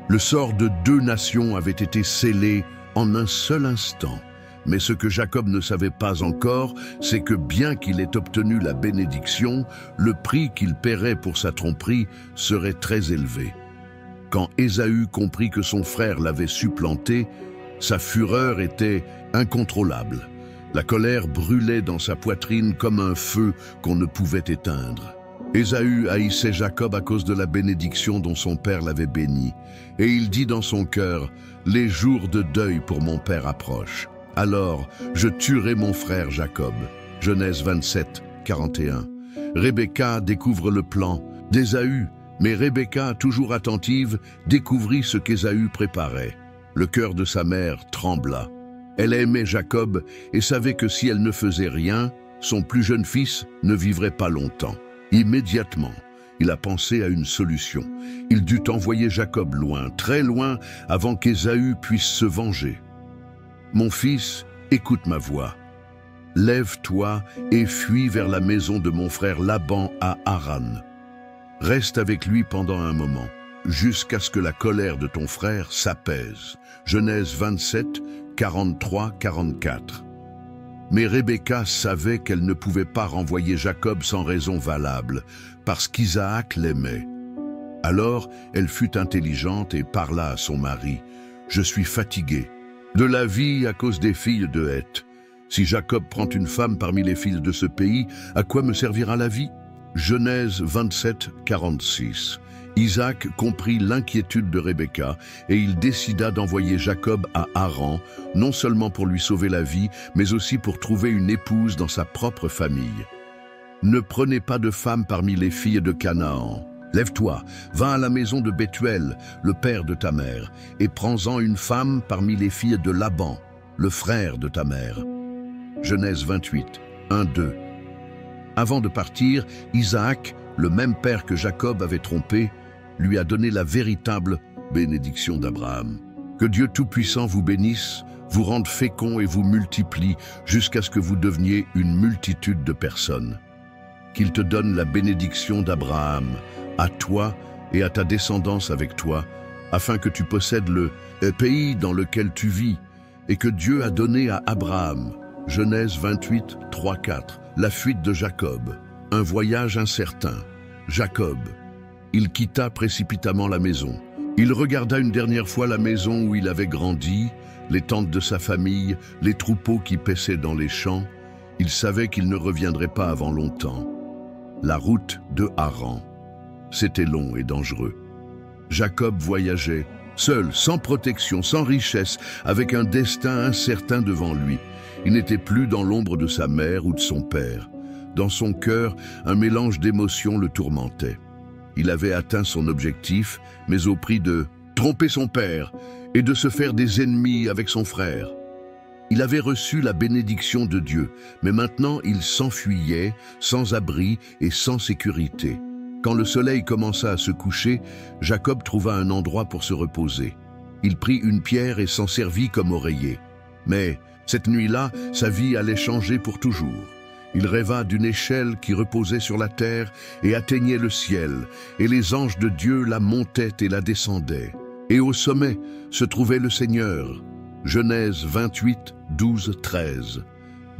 Le sort de deux nations avait été scellé en un seul instant. Mais ce que Jacob ne savait pas encore, c'est que bien qu'il ait obtenu la bénédiction, le prix qu'il paierait pour sa tromperie serait très élevé. Quand Ésaü comprit que son frère l'avait supplanté, sa fureur était incontrôlable. La colère brûlait dans sa poitrine comme un feu qu'on ne pouvait éteindre. Ésaü haïssait Jacob à cause de la bénédiction dont son père l'avait béni. Et il dit dans son cœur, « Les jours de deuil pour mon père approchent. Alors, je tuerai mon frère Jacob. » Genèse 27, 41. Rebecca découvre le plan d'Ésaü, mais Rebecca, toujours attentive, découvrit ce qu'Ésaü préparait. Le cœur de sa mère trembla. Elle aimait Jacob et savait que si elle ne faisait rien, son plus jeune fils ne vivrait pas longtemps. Immédiatement, Il a pensé à une solution. Il dut envoyer Jacob loin, très loin, avant qu'Ésaü puisse se venger. « Mon fils, écoute ma voix. Lève-toi et fuis vers la maison de mon frère Laban à Haran. Reste avec lui pendant un moment, jusqu'à ce que la colère de ton frère s'apaise. » Genèse 27, 43-44. Mais Rebecca savait qu'elle ne pouvait pas renvoyer Jacob sans raison valable, parce qu'Isaac l'aimait. Alors elle fut intelligente et parla à son mari. « Je suis fatiguée de la vie à cause des filles de Heth. Si Jacob prend une femme parmi les filles de ce pays, à quoi me servira la vie ?» Genèse 27, 46. Isaac comprit l'inquiétude de Rebecca et il décida d'envoyer Jacob à Haran, non seulement pour lui sauver la vie, mais aussi pour trouver une épouse dans sa propre famille. Ne prenez pas de femme parmi les filles de Canaan. Lève-toi, va à la maison de Bethuel, le père de ta mère, et prends-en une femme parmi les filles de Laban, le frère de ta mère. Genèse 28, 1-2. Avant de partir, Isaac, le même père que Jacob avait trompé, lui a donné la véritable bénédiction d'Abraham. Que Dieu Tout-Puissant vous bénisse, vous rende fécond et vous multiplie jusqu'à ce que vous deveniez une multitude de personnes. Qu'il te donne la bénédiction d'Abraham, à toi et à ta descendance avec toi, afin que tu possèdes le pays dans lequel tu vis et que Dieu a donné à Abraham. Genèse 28, 3-4. La fuite de Jacob. Un voyage incertain. Jacob. Il quitta précipitamment la maison. Il regarda une dernière fois la maison où il avait grandi, les tentes de sa famille, les troupeaux qui paissaient dans les champs. Il savait qu'il ne reviendrait pas avant longtemps. La route de Haran. C'était long et dangereux. Jacob voyageait, seul, sans protection, sans richesse, avec un destin incertain devant lui. Il n'était plus dans l'ombre de sa mère ou de son père. Dans son cœur, un mélange d'émotions le tourmentait. Il avait atteint son objectif, mais au prix de tromper son père et de se faire des ennemis avec son frère. Il avait reçu la bénédiction de Dieu, mais maintenant il s'enfuyait, sans abri et sans sécurité. Quand le soleil commença à se coucher, Jacob trouva un endroit pour se reposer. Il prit une pierre et s'en servit comme oreiller. Mais cette nuit-là, sa vie allait changer pour toujours. Il rêva d'une échelle qui reposait sur la terre et atteignait le ciel, et les anges de Dieu la montaient et la descendaient. Et au sommet se trouvait le Seigneur. Genèse 28, 12, 13.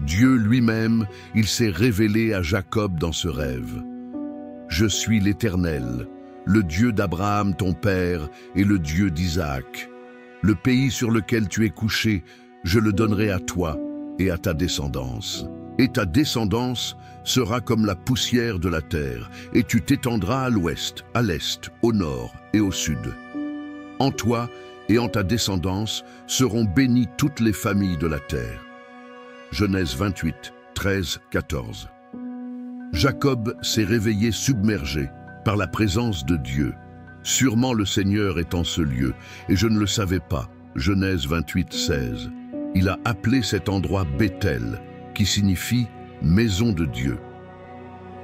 Dieu lui-même, il s'est révélé à Jacob dans ce rêve. « Je suis l'Éternel, le Dieu d'Abraham ton père et le Dieu d'Isaac. Le pays sur lequel tu es couché, je le donnerai à toi et à ta descendance. Et ta descendance sera comme la poussière de la terre, et tu t'étendras à l'ouest, à l'est, au nord et au sud. En toi et en ta descendance seront bénies toutes les familles de la terre. » Genèse 28, 13, 14. Jacob s'est réveillé submergé par la présence de Dieu. Sûrement le Seigneur est en ce lieu, et je ne le savais pas. Genèse 28, 16. Il a appelé cet endroit Béthel, qui signifie « maison de Dieu ».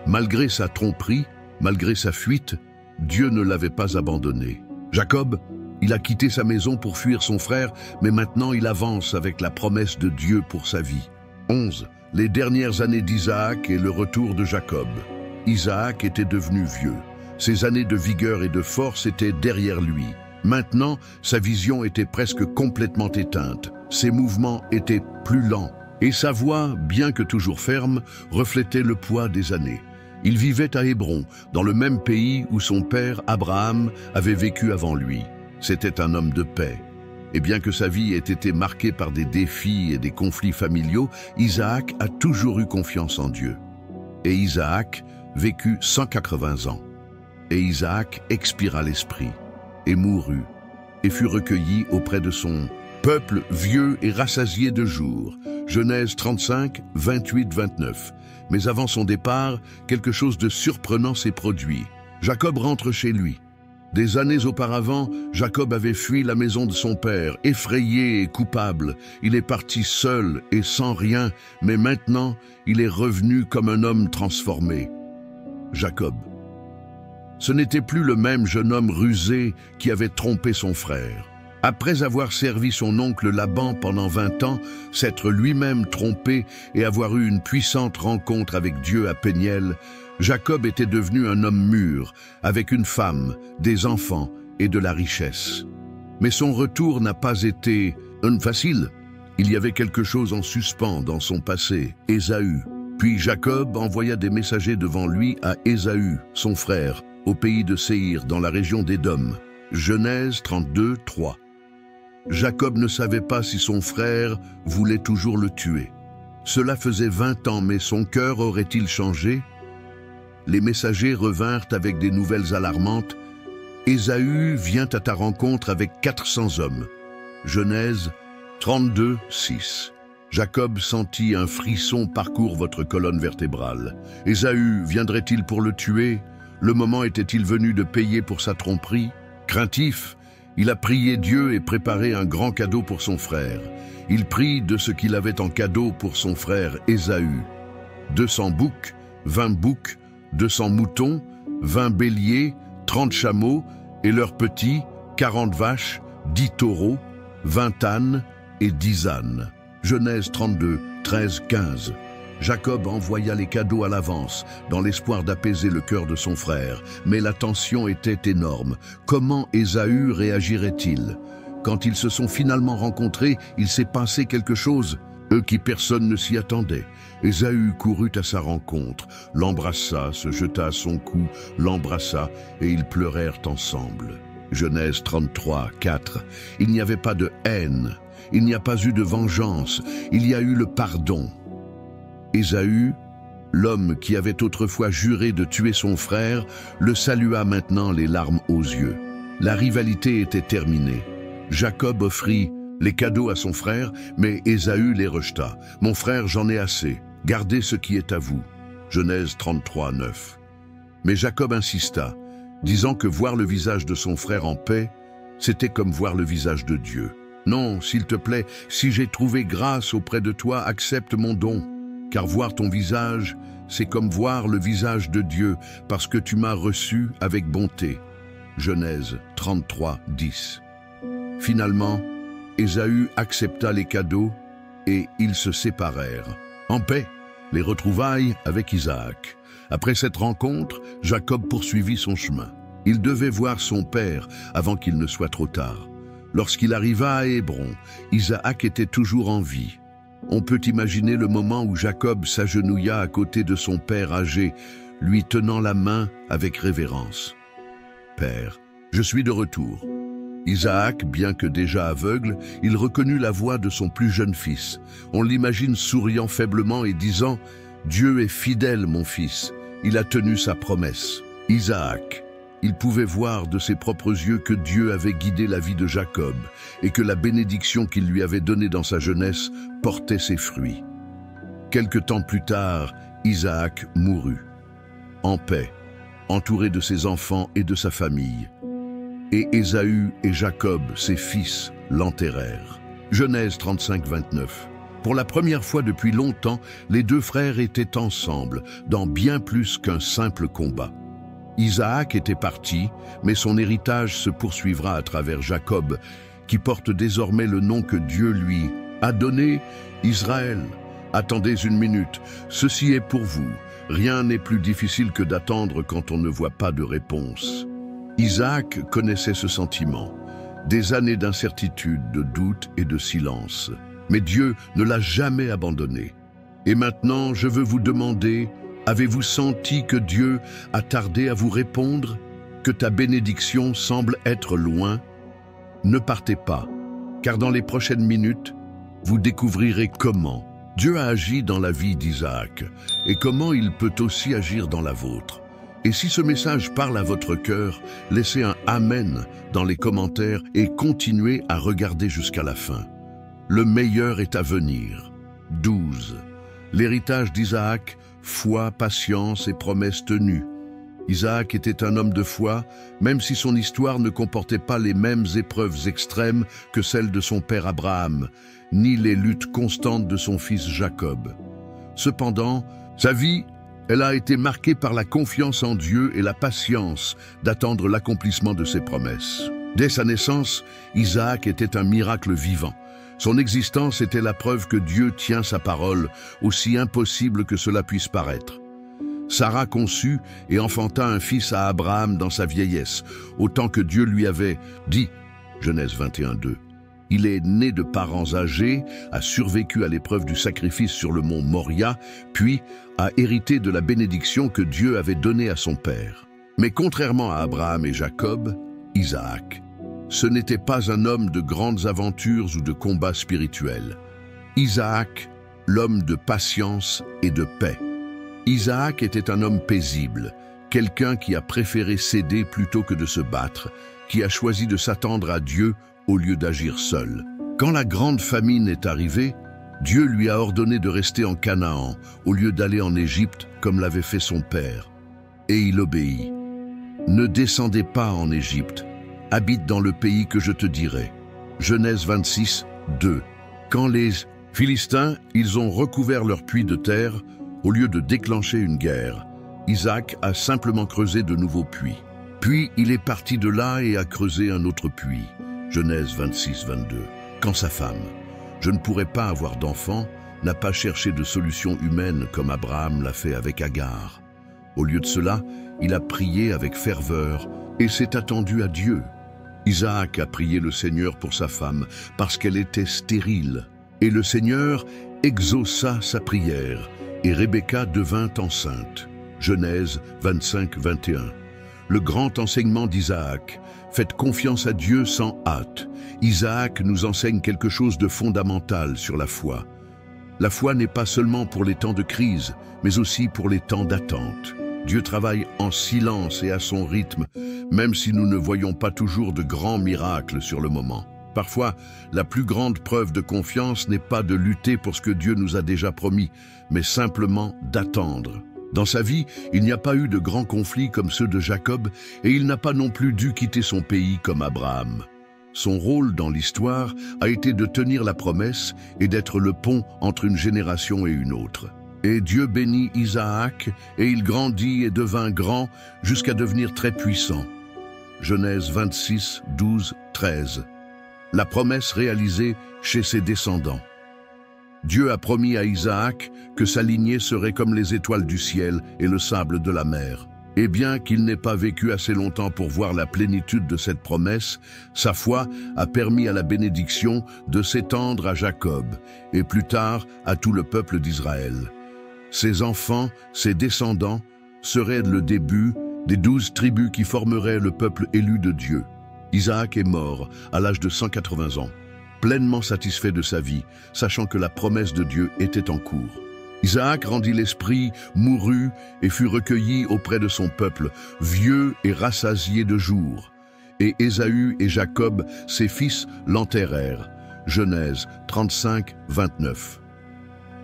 Malgré sa tromperie, malgré sa fuite, Dieu ne l'avait pas abandonné. Jacob, il a quitté sa maison pour fuir son frère, mais maintenant il avance avec la promesse de Dieu pour sa vie. 11. Les dernières années d'Isaac et le retour de Jacob. Isaac était devenu vieux. Ses années de vigueur et de force étaient derrière lui. Maintenant, sa vision était presque complètement éteinte. Ses mouvements étaient plus lents. Et sa voix, bien que toujours ferme, reflétait le poids des années. Il vivait à Hébron, dans le même pays où son père Abraham avait vécu avant lui. C'était un homme de paix. Et bien que sa vie ait été marquée par des défis et des conflits familiaux, Isaac a toujours eu confiance en Dieu. Et Isaac vécut 180 ans. Et Isaac expira l'esprit, et mourut, et fut recueilli auprès de son peuple vieux et rassasié de jours. Genèse 35, 28-29. Mais avant son départ, quelque chose de surprenant s'est produit. Jacob rentre chez lui. Des années auparavant, Jacob avait fui la maison de son père, effrayé et coupable. Il est parti seul et sans rien, mais maintenant, il est revenu comme un homme transformé. Jacob. Ce n'était plus le même jeune homme rusé qui avait trompé son frère. Après avoir servi son oncle Laban pendant 20 ans, s'être lui-même trompé et avoir eu une puissante rencontre avec Dieu à Péniel, Jacob était devenu un homme mûr, avec une femme, des enfants et de la richesse. Mais son retour n'a pas été facile. Il y avait quelque chose en suspens dans son passé, Ésaü. Puis Jacob envoya des messagers devant lui à Ésaü, son frère, au pays de Séhir, dans la région d'Édom. Genèse 32, 3. Jacob ne savait pas si son frère voulait toujours le tuer. Cela faisait 20 ans, mais son cœur aurait-il changé? Les messagers revinrent avec des nouvelles alarmantes. Ésaü vient à ta rencontre avec 400 hommes. Genèse 32, 6. Jacob sentit un frisson parcourt votre colonne vertébrale. Ésaü viendrait-il pour le tuer? Le moment était-il venu de payer pour sa tromperie? Craintif, il a prié Dieu et préparé un grand cadeau pour son frère. Il prit de ce qu'il avait en cadeau pour son frère Ésaü. 200 boucs, 20 boucs, 200 moutons, 20 béliers, 30 chameaux et leurs petits, 40 vaches, 10 taureaux, 20 ânes et 10 ânes. Genèse 32, 13, 15. Jacob envoya les cadeaux à l'avance, dans l'espoir d'apaiser le cœur de son frère. Mais la tension était énorme. Comment Ésaü réagirait-il? Quand ils se sont finalement rencontrés, il s'est passé quelque chose. Eux qui personne ne s'y attendait. Ésaü courut à sa rencontre, l'embrassa, se jeta à son cou, l'embrassa, et ils pleurèrent ensemble. Genèse 33, 4. Il n'y avait pas de haine. Il n'y a pas eu de vengeance, il y a eu le pardon. Ésaü, l'homme qui avait autrefois juré de tuer son frère, le salua maintenant les larmes aux yeux. La rivalité était terminée. Jacob offrit les cadeaux à son frère, mais Ésaü les rejeta. « Mon frère, j'en ai assez, gardez ce qui est à vous. » Genèse 33, 9. Mais Jacob insista, disant que voir le visage de son frère en paix, c'était comme voir le visage de Dieu. Non, s'il te plaît, si j'ai trouvé grâce auprès de toi, accepte mon don. Car voir ton visage, c'est comme voir le visage de Dieu, parce que tu m'as reçu avec bonté. Genèse 33, 10. Finalement, Ésaü accepta les cadeaux et ils se séparèrent. En paix, les retrouvailles avec Isaac. Après cette rencontre, Jacob poursuivit son chemin. Il devait voir son père avant qu'il ne soit trop tard. Lorsqu'il arriva à Hébron, Isaac était toujours en vie. On peut imaginer le moment où Jacob s'agenouilla à côté de son père âgé, lui tenant la main avec révérence. « Père, je suis de retour. » Isaac, bien que déjà aveugle, il reconnut la voix de son plus jeune fils. On l'imagine souriant faiblement et disant « Dieu est fidèle, mon fils. Il a tenu sa promesse. » Isaac. Il pouvait voir de ses propres yeux que Dieu avait guidé la vie de Jacob et que la bénédiction qu'il lui avait donnée dans sa jeunesse portait ses fruits. Quelque temps plus tard, Isaac mourut, en paix, entouré de ses enfants et de sa famille. Et Ésaü et Jacob, ses fils, l'enterrèrent. Genèse 35, 29. Pour la première fois depuis longtemps, les deux frères étaient ensemble, dans bien plus qu'un simple combat. Isaac était parti, mais son héritage se poursuivra à travers Jacob, qui porte désormais le nom que Dieu lui a donné, Israël. Attendez une minute, ceci est pour vous. Rien n'est plus difficile que d'attendre quand on ne voit pas de réponse. Isaac connaissait ce sentiment, des années d'incertitude, de doute et de silence. Mais Dieu ne l'a jamais abandonné. Et maintenant, je veux vous demander, avez-vous senti que Dieu a tardé à vous répondre, que ta bénédiction semble être loin? Ne partez pas, car dans les prochaines minutes, vous découvrirez comment Dieu a agi dans la vie d'Isaac et comment il peut aussi agir dans la vôtre. Et si ce message parle à votre cœur, laissez un Amen dans les commentaires et continuez à regarder jusqu'à la fin. Le meilleur est à venir. 12. L'héritage d'Isaac, foi, patience et promesses tenues. Isaac était un homme de foi, même si son histoire ne comportait pas les mêmes épreuves extrêmes que celles de son père Abraham, ni les luttes constantes de son fils Jacob. Cependant, sa vie Elle a été marquée par la confiance en Dieu et la patience d'attendre l'accomplissement de ses promesses. Dès sa naissance, Isaac était un miracle vivant. Son existence était la preuve que Dieu tient sa parole, aussi impossible que cela puisse paraître. Sarah conçut et enfanta un fils à Abraham dans sa vieillesse, autant que Dieu lui avait dit. Genèse 21:2. Il est né de parents âgés, a survécu à l'épreuve du sacrifice sur le mont Moria, puis a hérité de la bénédiction que Dieu avait donnée à son père. Mais contrairement à Abraham et Jacob, Isaac, ce n'était pas un homme de grandes aventures ou de combats spirituels. Isaac, l'homme de patience et de paix. Isaac était un homme paisible, quelqu'un qui a préféré céder plutôt que de se battre, qui a choisi de s'attendre à Dieu au lieu d'agir seul. Quand la grande famine est arrivée, Dieu lui a ordonné de rester en Canaan au lieu d'aller en Égypte comme l'avait fait son père. Et il obéit. Ne descendez pas en Égypte, habite dans le pays que je te dirai. Genèse 26:2. Quand les Philistins, ils ont recouvert leur puits de terre, au lieu de déclencher une guerre, Isaac a simplement creusé de nouveaux puits. Puis il est parti de là et a creusé un autre puits. Genèse 26:22. Quand sa femme, je ne pourrai pas avoir d'enfant, n'a pas cherché de solution humaine comme Abraham l'a fait avec Agar. Au lieu de cela, il a prié avec ferveur et s'est attendu à Dieu. Isaac a prié le Seigneur pour sa femme parce qu'elle était stérile. Et le Seigneur exauça sa prière et Rebecca devint enceinte. Genèse 25:21. Le grand enseignement d'Isaac. Faites confiance à Dieu sans hâte. Isaac nous enseigne quelque chose de fondamental sur la foi. La foi n'est pas seulement pour les temps de crise, mais aussi pour les temps d'attente. Dieu travaille en silence et à son rythme, même si nous ne voyons pas toujours de grands miracles sur le moment. Parfois, la plus grande preuve de confiance n'est pas de lutter pour ce que Dieu nous a déjà promis, mais simplement d'attendre. Dans sa vie, il n'y a pas eu de grands conflits comme ceux de Jacob, et il n'a pas non plus dû quitter son pays comme Abraham. Son rôle dans l'histoire a été de tenir la promesse et d'être le pont entre une génération et une autre. Et Dieu bénit Isaac, et il grandit et devint grand jusqu'à devenir très puissant. Genèse 26:12-13. La promesse réalisée chez ses descendants. Dieu a promis à Isaac que sa lignée serait comme les étoiles du ciel et le sable de la mer. Et bien qu'il n'ait pas vécu assez longtemps pour voir la plénitude de cette promesse, sa foi a permis à la bénédiction de s'étendre à Jacob et plus tard à tout le peuple d'Israël. Ses enfants, ses descendants, seraient le début des 12 tribus qui formeraient le peuple élu de Dieu. Isaac est mort à l'âge de 180 ans. Pleinement satisfait de sa vie, sachant que la promesse de Dieu était en cours. Isaac rendit l'esprit, mourut et fut recueilli auprès de son peuple, vieux et rassasié de jours. Et Ésaü et Jacob, ses fils, l'enterrèrent. Genèse 35:29.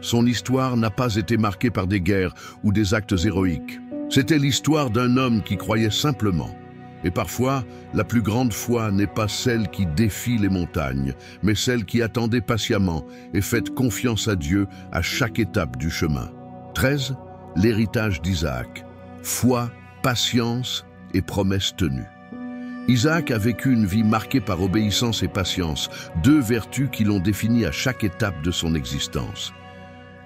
Son histoire n'a pas été marquée par des guerres ou des actes héroïques. C'était l'histoire d'un homme qui croyait simplement. Et parfois, la plus grande foi n'est pas celle qui défie les montagnes, mais celle qui attendait patiemment et fait confiance à Dieu à chaque étape du chemin. 13. L'héritage d'Isaac. Foi, patience et promesse tenue. Isaac a vécu une vie marquée par obéissance et patience, deux vertus qui l'ont défini à chaque étape de son existence.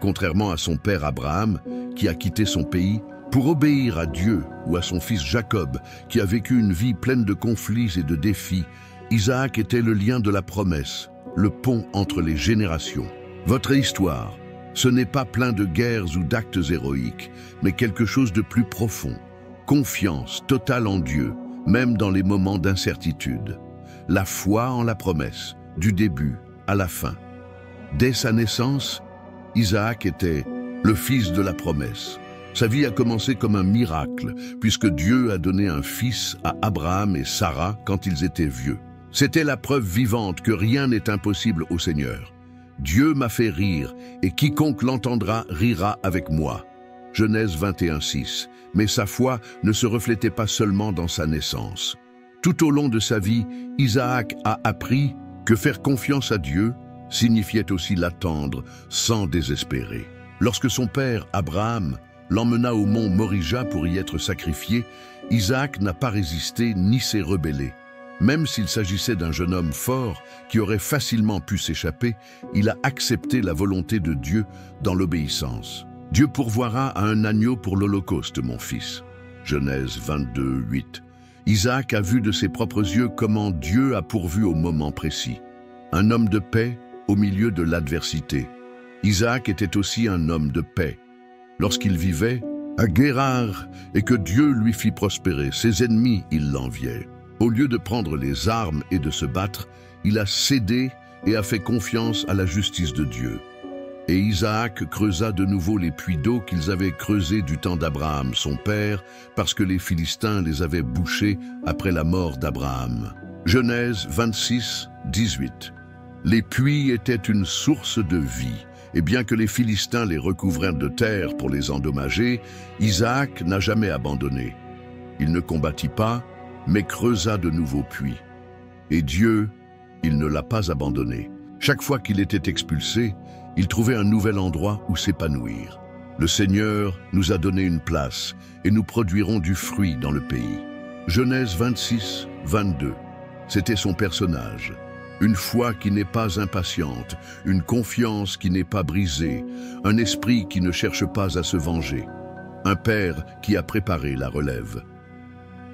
Contrairement à son père Abraham, qui a quitté son pays, pour obéir à Dieu ou à son fils Jacob, qui a vécu une vie pleine de conflits et de défis, Isaac était le lien de la promesse, le pont entre les générations. Votre histoire, ce n'est pas plein de guerres ou d'actes héroïques, mais quelque chose de plus profond. Confiance totale en Dieu, même dans les moments d'incertitude. La foi en la promesse, du début à la fin. Dès sa naissance, Isaac était le fils de la promesse. Sa vie a commencé comme un miracle, puisque Dieu a donné un fils à Abraham et Sarah quand ils étaient vieux. C'était la preuve vivante que rien n'est impossible au Seigneur. Dieu m'a fait rire, et quiconque l'entendra rira avec moi. Genèse 21:6. Mais sa foi ne se reflétait pas seulement dans sa naissance. Tout au long de sa vie, Isaac a appris que faire confiance à Dieu signifiait aussi l'attendre sans désespérer. Lorsque son père, Abraham, l'emmena au mont Morija pour y être sacrifié, Isaac n'a pas résisté ni s'est rebellé. Même s'il s'agissait d'un jeune homme fort qui aurait facilement pu s'échapper, il a accepté la volonté de Dieu dans l'obéissance. Dieu pourvoira à un agneau pour l'Holocauste, mon fils. Genèse 22, 8. Isaac a vu de ses propres yeux comment Dieu a pourvu au moment précis. Un homme de paix au milieu de l'adversité. Isaac était aussi un homme de paix. Lorsqu'il vivait à Guérar et que Dieu lui fit prospérer, ses ennemis, il l'enviaient. Au lieu de prendre les armes et de se battre, il a cédé et a fait confiance à la justice de Dieu. Et Isaac creusa de nouveau les puits d'eau qu'ils avaient creusés du temps d'Abraham, son père, parce que les Philistins les avaient bouchés après la mort d'Abraham. Genèse 26, 18. Les puits étaient une source de vie, et bien que les Philistins les recouvrèrent de terre pour les endommager, Isaac n'a jamais abandonné. Il ne combattit pas, mais creusa de nouveaux puits. Et Dieu, il ne l'a pas abandonné. Chaque fois qu'il était expulsé, il trouvait un nouvel endroit où s'épanouir. Le Seigneur nous a donné une place et nous produirons du fruit dans le pays. Genèse 26, 22. C'était son personnage. Une foi qui n'est pas impatiente, une confiance qui n'est pas brisée, un esprit qui ne cherche pas à se venger, un père qui a préparé la relève.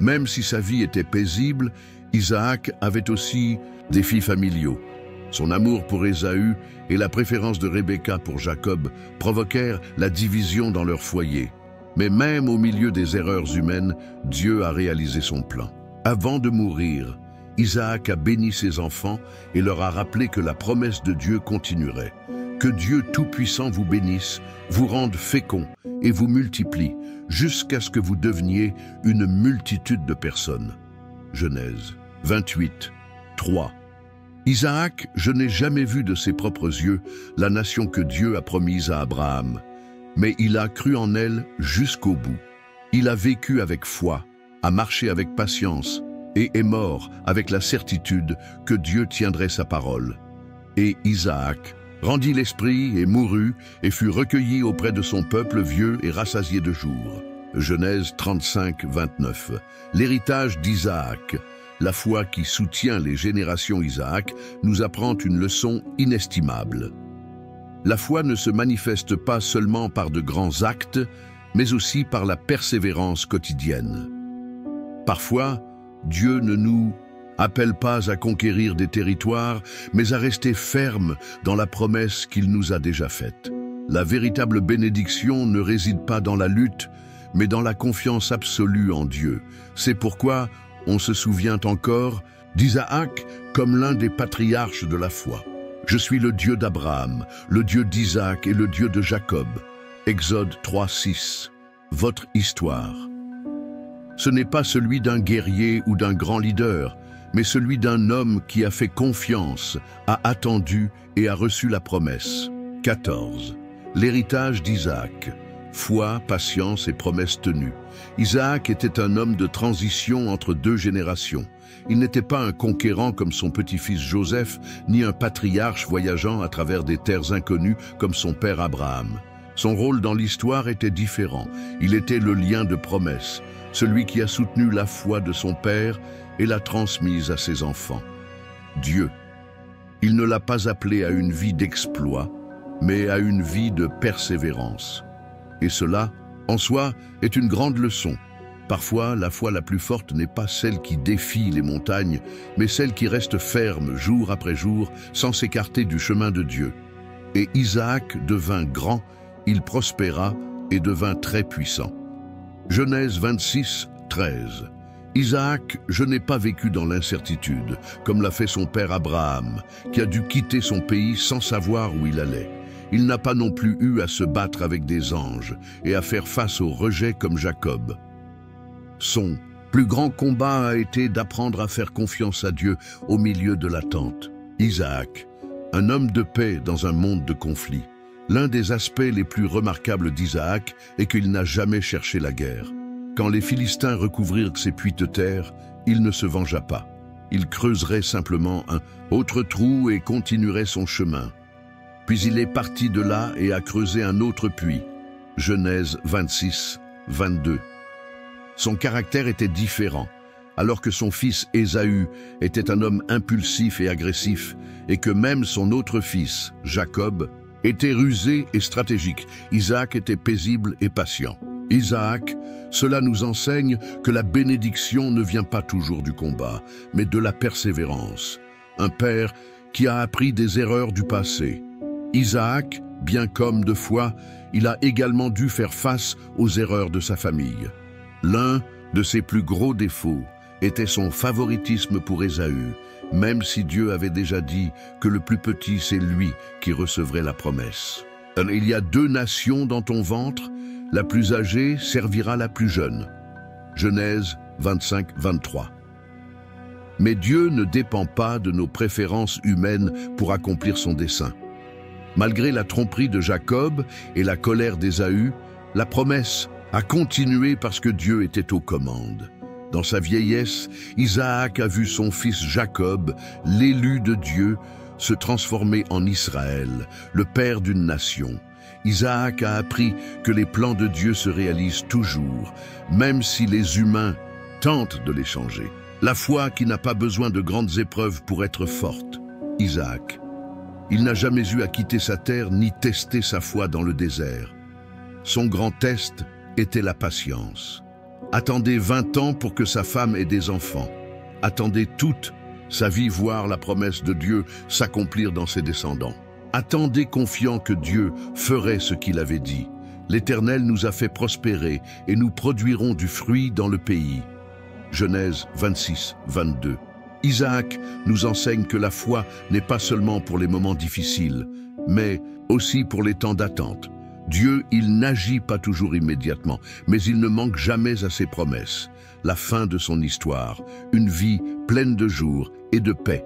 Même si sa vie était paisible, Isaac avait aussi des défis familiaux. Son amour pour Ésaü et la préférence de Rebecca pour Jacob provoquèrent la division dans leur foyer. Mais même au milieu des erreurs humaines, Dieu a réalisé son plan. Avant de mourir, Isaac a béni ses enfants et leur a rappelé que la promesse de Dieu continuerait. Que Dieu Tout-Puissant vous bénisse, vous rende féconds et vous multiplie, jusqu'à ce que vous deveniez une multitude de personnes. Genèse 28, 3. Isaac, je n'ai jamais vu de ses propres yeux la nation que Dieu a promise à Abraham, mais il a cru en elle jusqu'au bout. Il a vécu avec foi, a marché avec patience et est mort avec la certitude que Dieu tiendrait sa parole. Et Isaac rendit l'esprit et mourut et fut recueilli auprès de son peuple vieux et rassasié de jours. Genèse 35, 29. L'héritage d'Isaac, la foi qui soutient les générations Isaac, nous apprend une leçon inestimable. La foi ne se manifeste pas seulement par de grands actes, mais aussi par la persévérance quotidienne. Parfois, Dieu ne nous appelle pas à conquérir des territoires, mais à rester fermes dans la promesse qu'il nous a déjà faite. La véritable bénédiction ne réside pas dans la lutte, mais dans la confiance absolue en Dieu. C'est pourquoi on se souvient encore d'Isaac comme l'un des patriarches de la foi. Je suis le Dieu d'Abraham, le Dieu d'Isaac et le Dieu de Jacob. Exode 3, 6. Votre histoire. Ce n'est pas celui d'un guerrier ou d'un grand leader, mais celui d'un homme qui a fait confiance, a attendu et a reçu la promesse. 14. L'héritage d'Isaac. Foi, patience et promesse tenue. Isaac était un homme de transition entre deux générations. Il n'était pas un conquérant comme son petit-fils Joseph, ni un patriarche voyageant à travers des terres inconnues comme son père Abraham. Son rôle dans l'histoire était différent. Il était le lien de promesse, celui qui a soutenu la foi de son père et l'a transmise à ses enfants. Dieu. Il ne l'a pas appelé à une vie d'exploit, mais à une vie de persévérance. Et cela, en soi, est une grande leçon. Parfois, la foi la plus forte n'est pas celle qui défie les montagnes, mais celle qui reste ferme jour après jour, sans s'écarter du chemin de Dieu. Et Isaac devint grand, il prospéra et devint très puissant. Genèse 26, 13. Isaac, je n'ai pas vécu dans l'incertitude, comme l'a fait son père Abraham, qui a dû quitter son pays sans savoir où il allait. Il n'a pas non plus eu à se battre avec des anges et à faire face au rejet comme Jacob. Son plus grand combat a été d'apprendre à faire confiance à Dieu au milieu de l'attente. Isaac, un homme de paix dans un monde de conflit. L'un des aspects les plus remarquables d'Isaac est qu'il n'a jamais cherché la guerre. Quand les Philistins recouvrirent ses puits de terre, il ne se vengea pas. Il creuserait simplement un autre trou et continuerait son chemin. Puis il est parti de là et a creusé un autre puits. Genèse 26, 22. Son caractère était différent, alors que son fils Ésaü était un homme impulsif et agressif, et que même son autre fils, Jacob, était rusé et stratégique. Isaac était paisible et patient. Isaac, cela nous enseigne que la bénédiction ne vient pas toujours du combat, mais de la persévérance. Un père qui a appris des erreurs du passé. Isaac, bien qu'homme de foi, il a également dû faire face aux erreurs de sa famille. L'un de ses plus gros défauts était son favoritisme pour Ésaü, même si Dieu avait déjà dit que le plus petit, c'est lui qui recevrait la promesse. Il y a 2 nations dans ton ventre, la plus âgée servira la plus jeune. Genèse 25, 23. Mais Dieu ne dépend pas de nos préférences humaines pour accomplir son dessein. Malgré la tromperie de Jacob et la colère d'Ésaü, la promesse a continué parce que Dieu était aux commandes. Dans sa vieillesse, Isaac a vu son fils Jacob, l'élu de Dieu, se transformer en Israël, le père d'une nation. Isaac a appris que les plans de Dieu se réalisent toujours, même si les humains tentent de les changer. La foi qui n'a pas besoin de grandes épreuves pour être forte. Isaac. Il n'a jamais eu à quitter sa terre ni tester sa foi dans le désert. Son grand test était la patience. Attendez 20 ans pour que sa femme ait des enfants. Attendez toute sa vie voir la promesse de Dieu s'accomplir dans ses descendants. Attendez confiant que Dieu ferait ce qu'il avait dit. L'Éternel nous a fait prospérer et nous produirons du fruit dans le pays. Genèse 26, 22. Isaac nous enseigne que la foi n'est pas seulement pour les moments difficiles, mais aussi pour les temps d'attente. Dieu, il n'agit pas toujours immédiatement, mais il ne manque jamais à ses promesses. La fin de son histoire, une vie pleine de jours et de paix.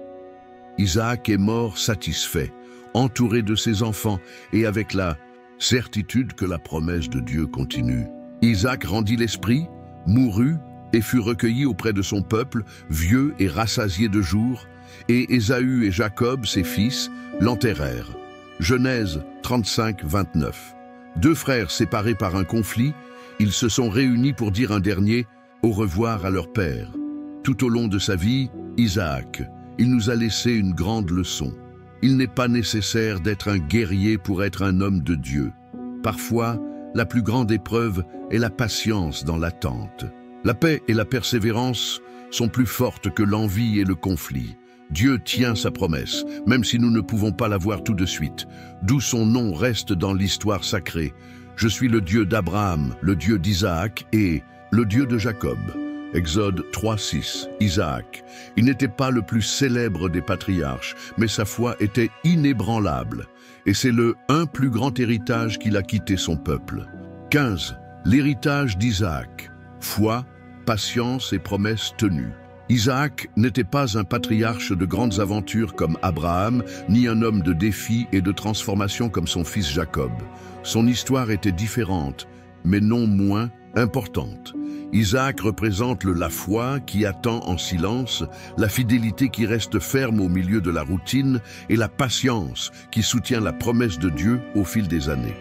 Isaac est mort satisfait, entouré de ses enfants et avec la certitude que la promesse de Dieu continue. Isaac rendit l'esprit, mourut et fut recueilli auprès de son peuple, vieux et rassasié de jours, et Ésaü et Jacob, ses fils, l'enterrèrent. Genèse 35, 29. 2 frères séparés par un conflit, ils se sont réunis pour dire un dernier « au revoir » à leur père. Tout au long de sa vie, Isaac, il nous a laissé une grande leçon. Il n'est pas nécessaire d'être un guerrier pour être un homme de Dieu. Parfois, la plus grande épreuve est la patience dans l'attente. La paix et la persévérance sont plus fortes que l'envie et le conflit. Dieu tient sa promesse, même si nous ne pouvons pas la voir tout de suite, d'où son nom reste dans l'histoire sacrée. Je suis le Dieu d'Abraham, le Dieu d'Isaac et le Dieu de Jacob. Exode 3, 6. Isaac. Il n'était pas le plus célèbre des patriarches, mais sa foi était inébranlable. Et c'est le plus grand héritage qu'il a quitté son peuple. 15. L'héritage d'Isaac. Foi, patience et promesses tenues. Isaac n'était pas un patriarche de grandes aventures comme Abraham, ni un homme de défis et de transformation comme son fils Jacob. Son histoire était différente, mais non moins importante. Isaac représente la foi qui attend en silence, la fidélité qui reste ferme au milieu de la routine et la patience qui soutient la promesse de Dieu au fil des années.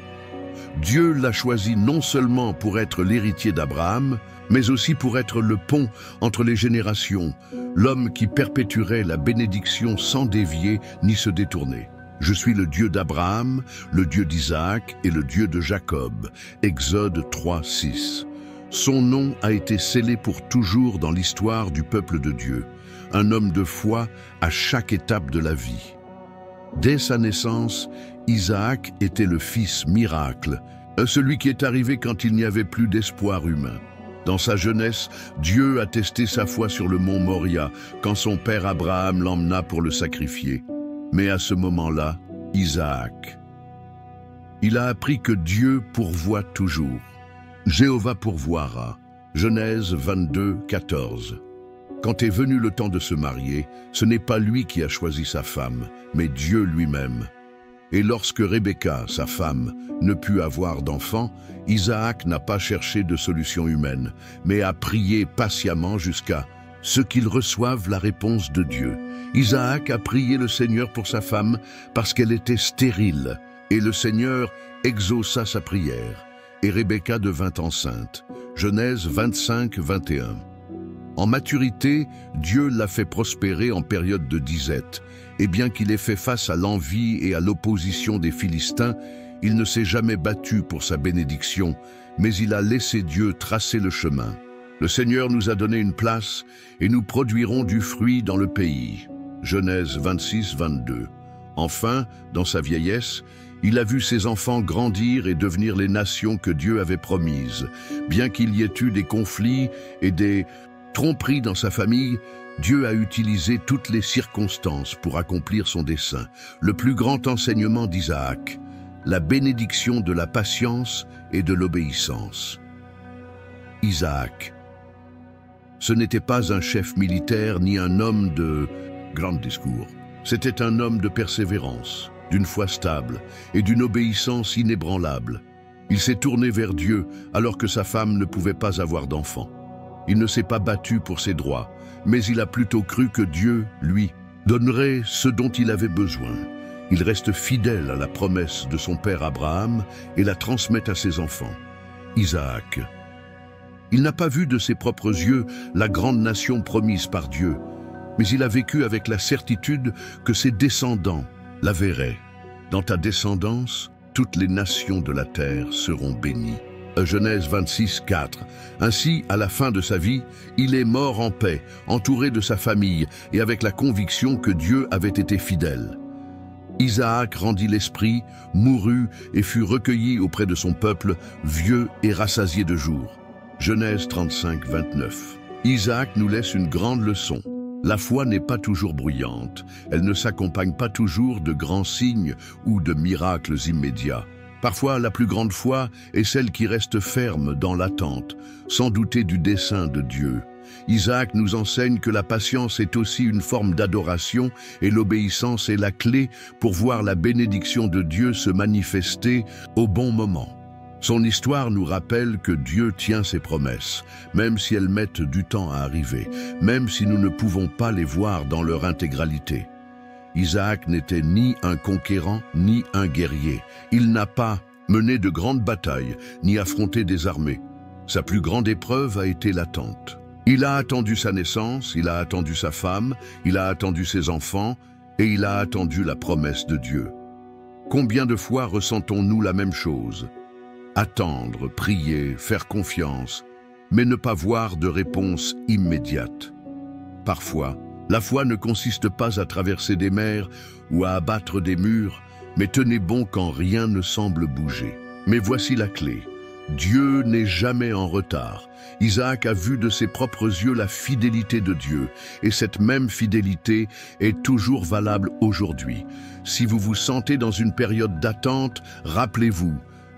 Dieu l'a choisi non seulement pour être l'héritier d'Abraham, mais aussi pour être le pont entre les générations, l'homme qui perpétuerait la bénédiction sans dévier ni se détourner. Je suis le Dieu d'Abraham, le Dieu d'Isaac et le Dieu de Jacob. Exode 3, 6. Son nom a été scellé pour toujours dans l'histoire du peuple de Dieu, un homme de foi à chaque étape de la vie. Dès sa naissance, Isaac était le fils miracle, celui qui est arrivé quand il n'y avait plus d'espoir humain. Dans sa jeunesse, Dieu a testé sa foi sur le mont Moria, quand son père Abraham l'emmena pour le sacrifier. Mais à ce moment-là, Isaac, il a appris que Dieu pourvoit toujours. Jéhovah pourvoira. Genèse 22, 14. Quand est venu le temps de se marier, ce n'est pas lui qui a choisi sa femme, mais Dieu lui-même. Et lorsque Rebecca, sa femme, ne put avoir d'enfant, Isaac n'a pas cherché de solution humaine, mais a prié patiemment jusqu'à ce qu'il reçoive la réponse de Dieu. Isaac a prié le Seigneur pour sa femme parce qu'elle était stérile, et le Seigneur exauça sa prière. et Rebecca devint enceinte. Genèse 25, 21. En maturité, Dieu l'a fait prospérer en période de disette, et bien qu'il ait fait face à l'envie et à l'opposition des Philistins, il ne s'est jamais battu pour sa bénédiction, mais il a laissé Dieu tracer le chemin. Le Seigneur nous a donné une place, et nous produirons du fruit dans le pays. Genèse 26, 22. Enfin, dans sa vieillesse, il a vu ses enfants grandir et devenir les nations que Dieu avait promises. Bien qu'il y ait eu des conflits et des tromperies dans sa famille, Dieu a utilisé toutes les circonstances pour accomplir son dessein. Le plus grand enseignement d'Isaac, la bénédiction de la patience et de l'obéissance. Isaac. Ce n'était pas un chef militaire ni un homme de grand discours. C'était un homme de persévérance, d'une foi stable et d'une obéissance inébranlable. Il s'est tourné vers Dieu alors que sa femme ne pouvait pas avoir d'enfant. Il ne s'est pas battu pour ses droits, mais il a plutôt cru que Dieu, lui, donnerait ce dont il avait besoin. Il reste fidèle à la promesse de son père Abraham et la transmet à ses enfants. Isaac. Il n'a pas vu de ses propres yeux la grande nation promise par Dieu, mais il a vécu avec la certitude que ses descendants la verraient. Dans ta descendance, toutes les nations de la terre seront bénies. Genèse 26, 4. Ainsi, à la fin de sa vie, il est mort en paix, entouré de sa famille et avec la conviction que Dieu avait été fidèle. Isaac rendit l'esprit, mourut et fut recueilli auprès de son peuple, vieux et rassasié de jours. Genèse 35, 29. Isaac nous laisse une grande leçon. La foi n'est pas toujours bruyante, elle ne s'accompagne pas toujours de grands signes ou de miracles immédiats. Parfois, la plus grande foi est celle qui reste ferme dans l'attente, sans douter du dessein de Dieu. Isaac nous enseigne que la patience est aussi une forme d'adoration et l'obéissance est la clé pour voir la bénédiction de Dieu se manifester au bon moment. Son histoire nous rappelle que Dieu tient ses promesses, même si elles mettent du temps à arriver, même si nous ne pouvons pas les voir dans leur intégralité. Isaac n'était ni un conquérant, ni un guerrier. Il n'a pas mené de grandes batailles, ni affronté des armées. Sa plus grande épreuve a été l'attente. Il a attendu sa naissance, il a attendu sa femme, il a attendu ses enfants, et il a attendu la promesse de Dieu. Combien de fois ressentons-nous la même chose ? Attendre, prier, faire confiance, mais ne pas voir de réponse immédiate. Parfois, la foi ne consiste pas à traverser des mers ou à abattre des murs, mais tenez bon quand rien ne semble bouger. Mais voici la clé. Dieu n'est jamais en retard. Isaac a vu de ses propres yeux la fidélité de Dieu, et cette même fidélité est toujours valable aujourd'hui. Si vous vous sentez dans une période d'attente, rappelez-vous,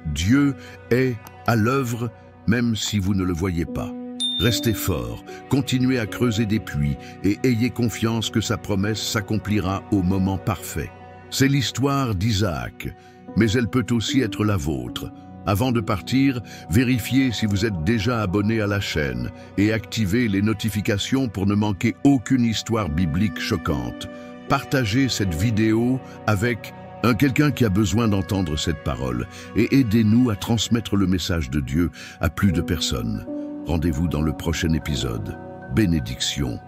Dieu est à l'œuvre, même si vous ne le voyez pas. Restez fort, continuez à creuser des puits et ayez confiance que sa promesse s'accomplira au moment parfait. C'est l'histoire d'Isaac, mais elle peut aussi être la vôtre. Avant de partir, vérifiez si vous êtes déjà abonné à la chaîne et activez les notifications pour ne manquer aucune histoire biblique choquante. Partagez cette vidéo avec quelqu'un qui a besoin d'entendre cette parole et aidez-nous à transmettre le message de Dieu à plus de personnes. Rendez-vous dans le prochain épisode. Bénédiction.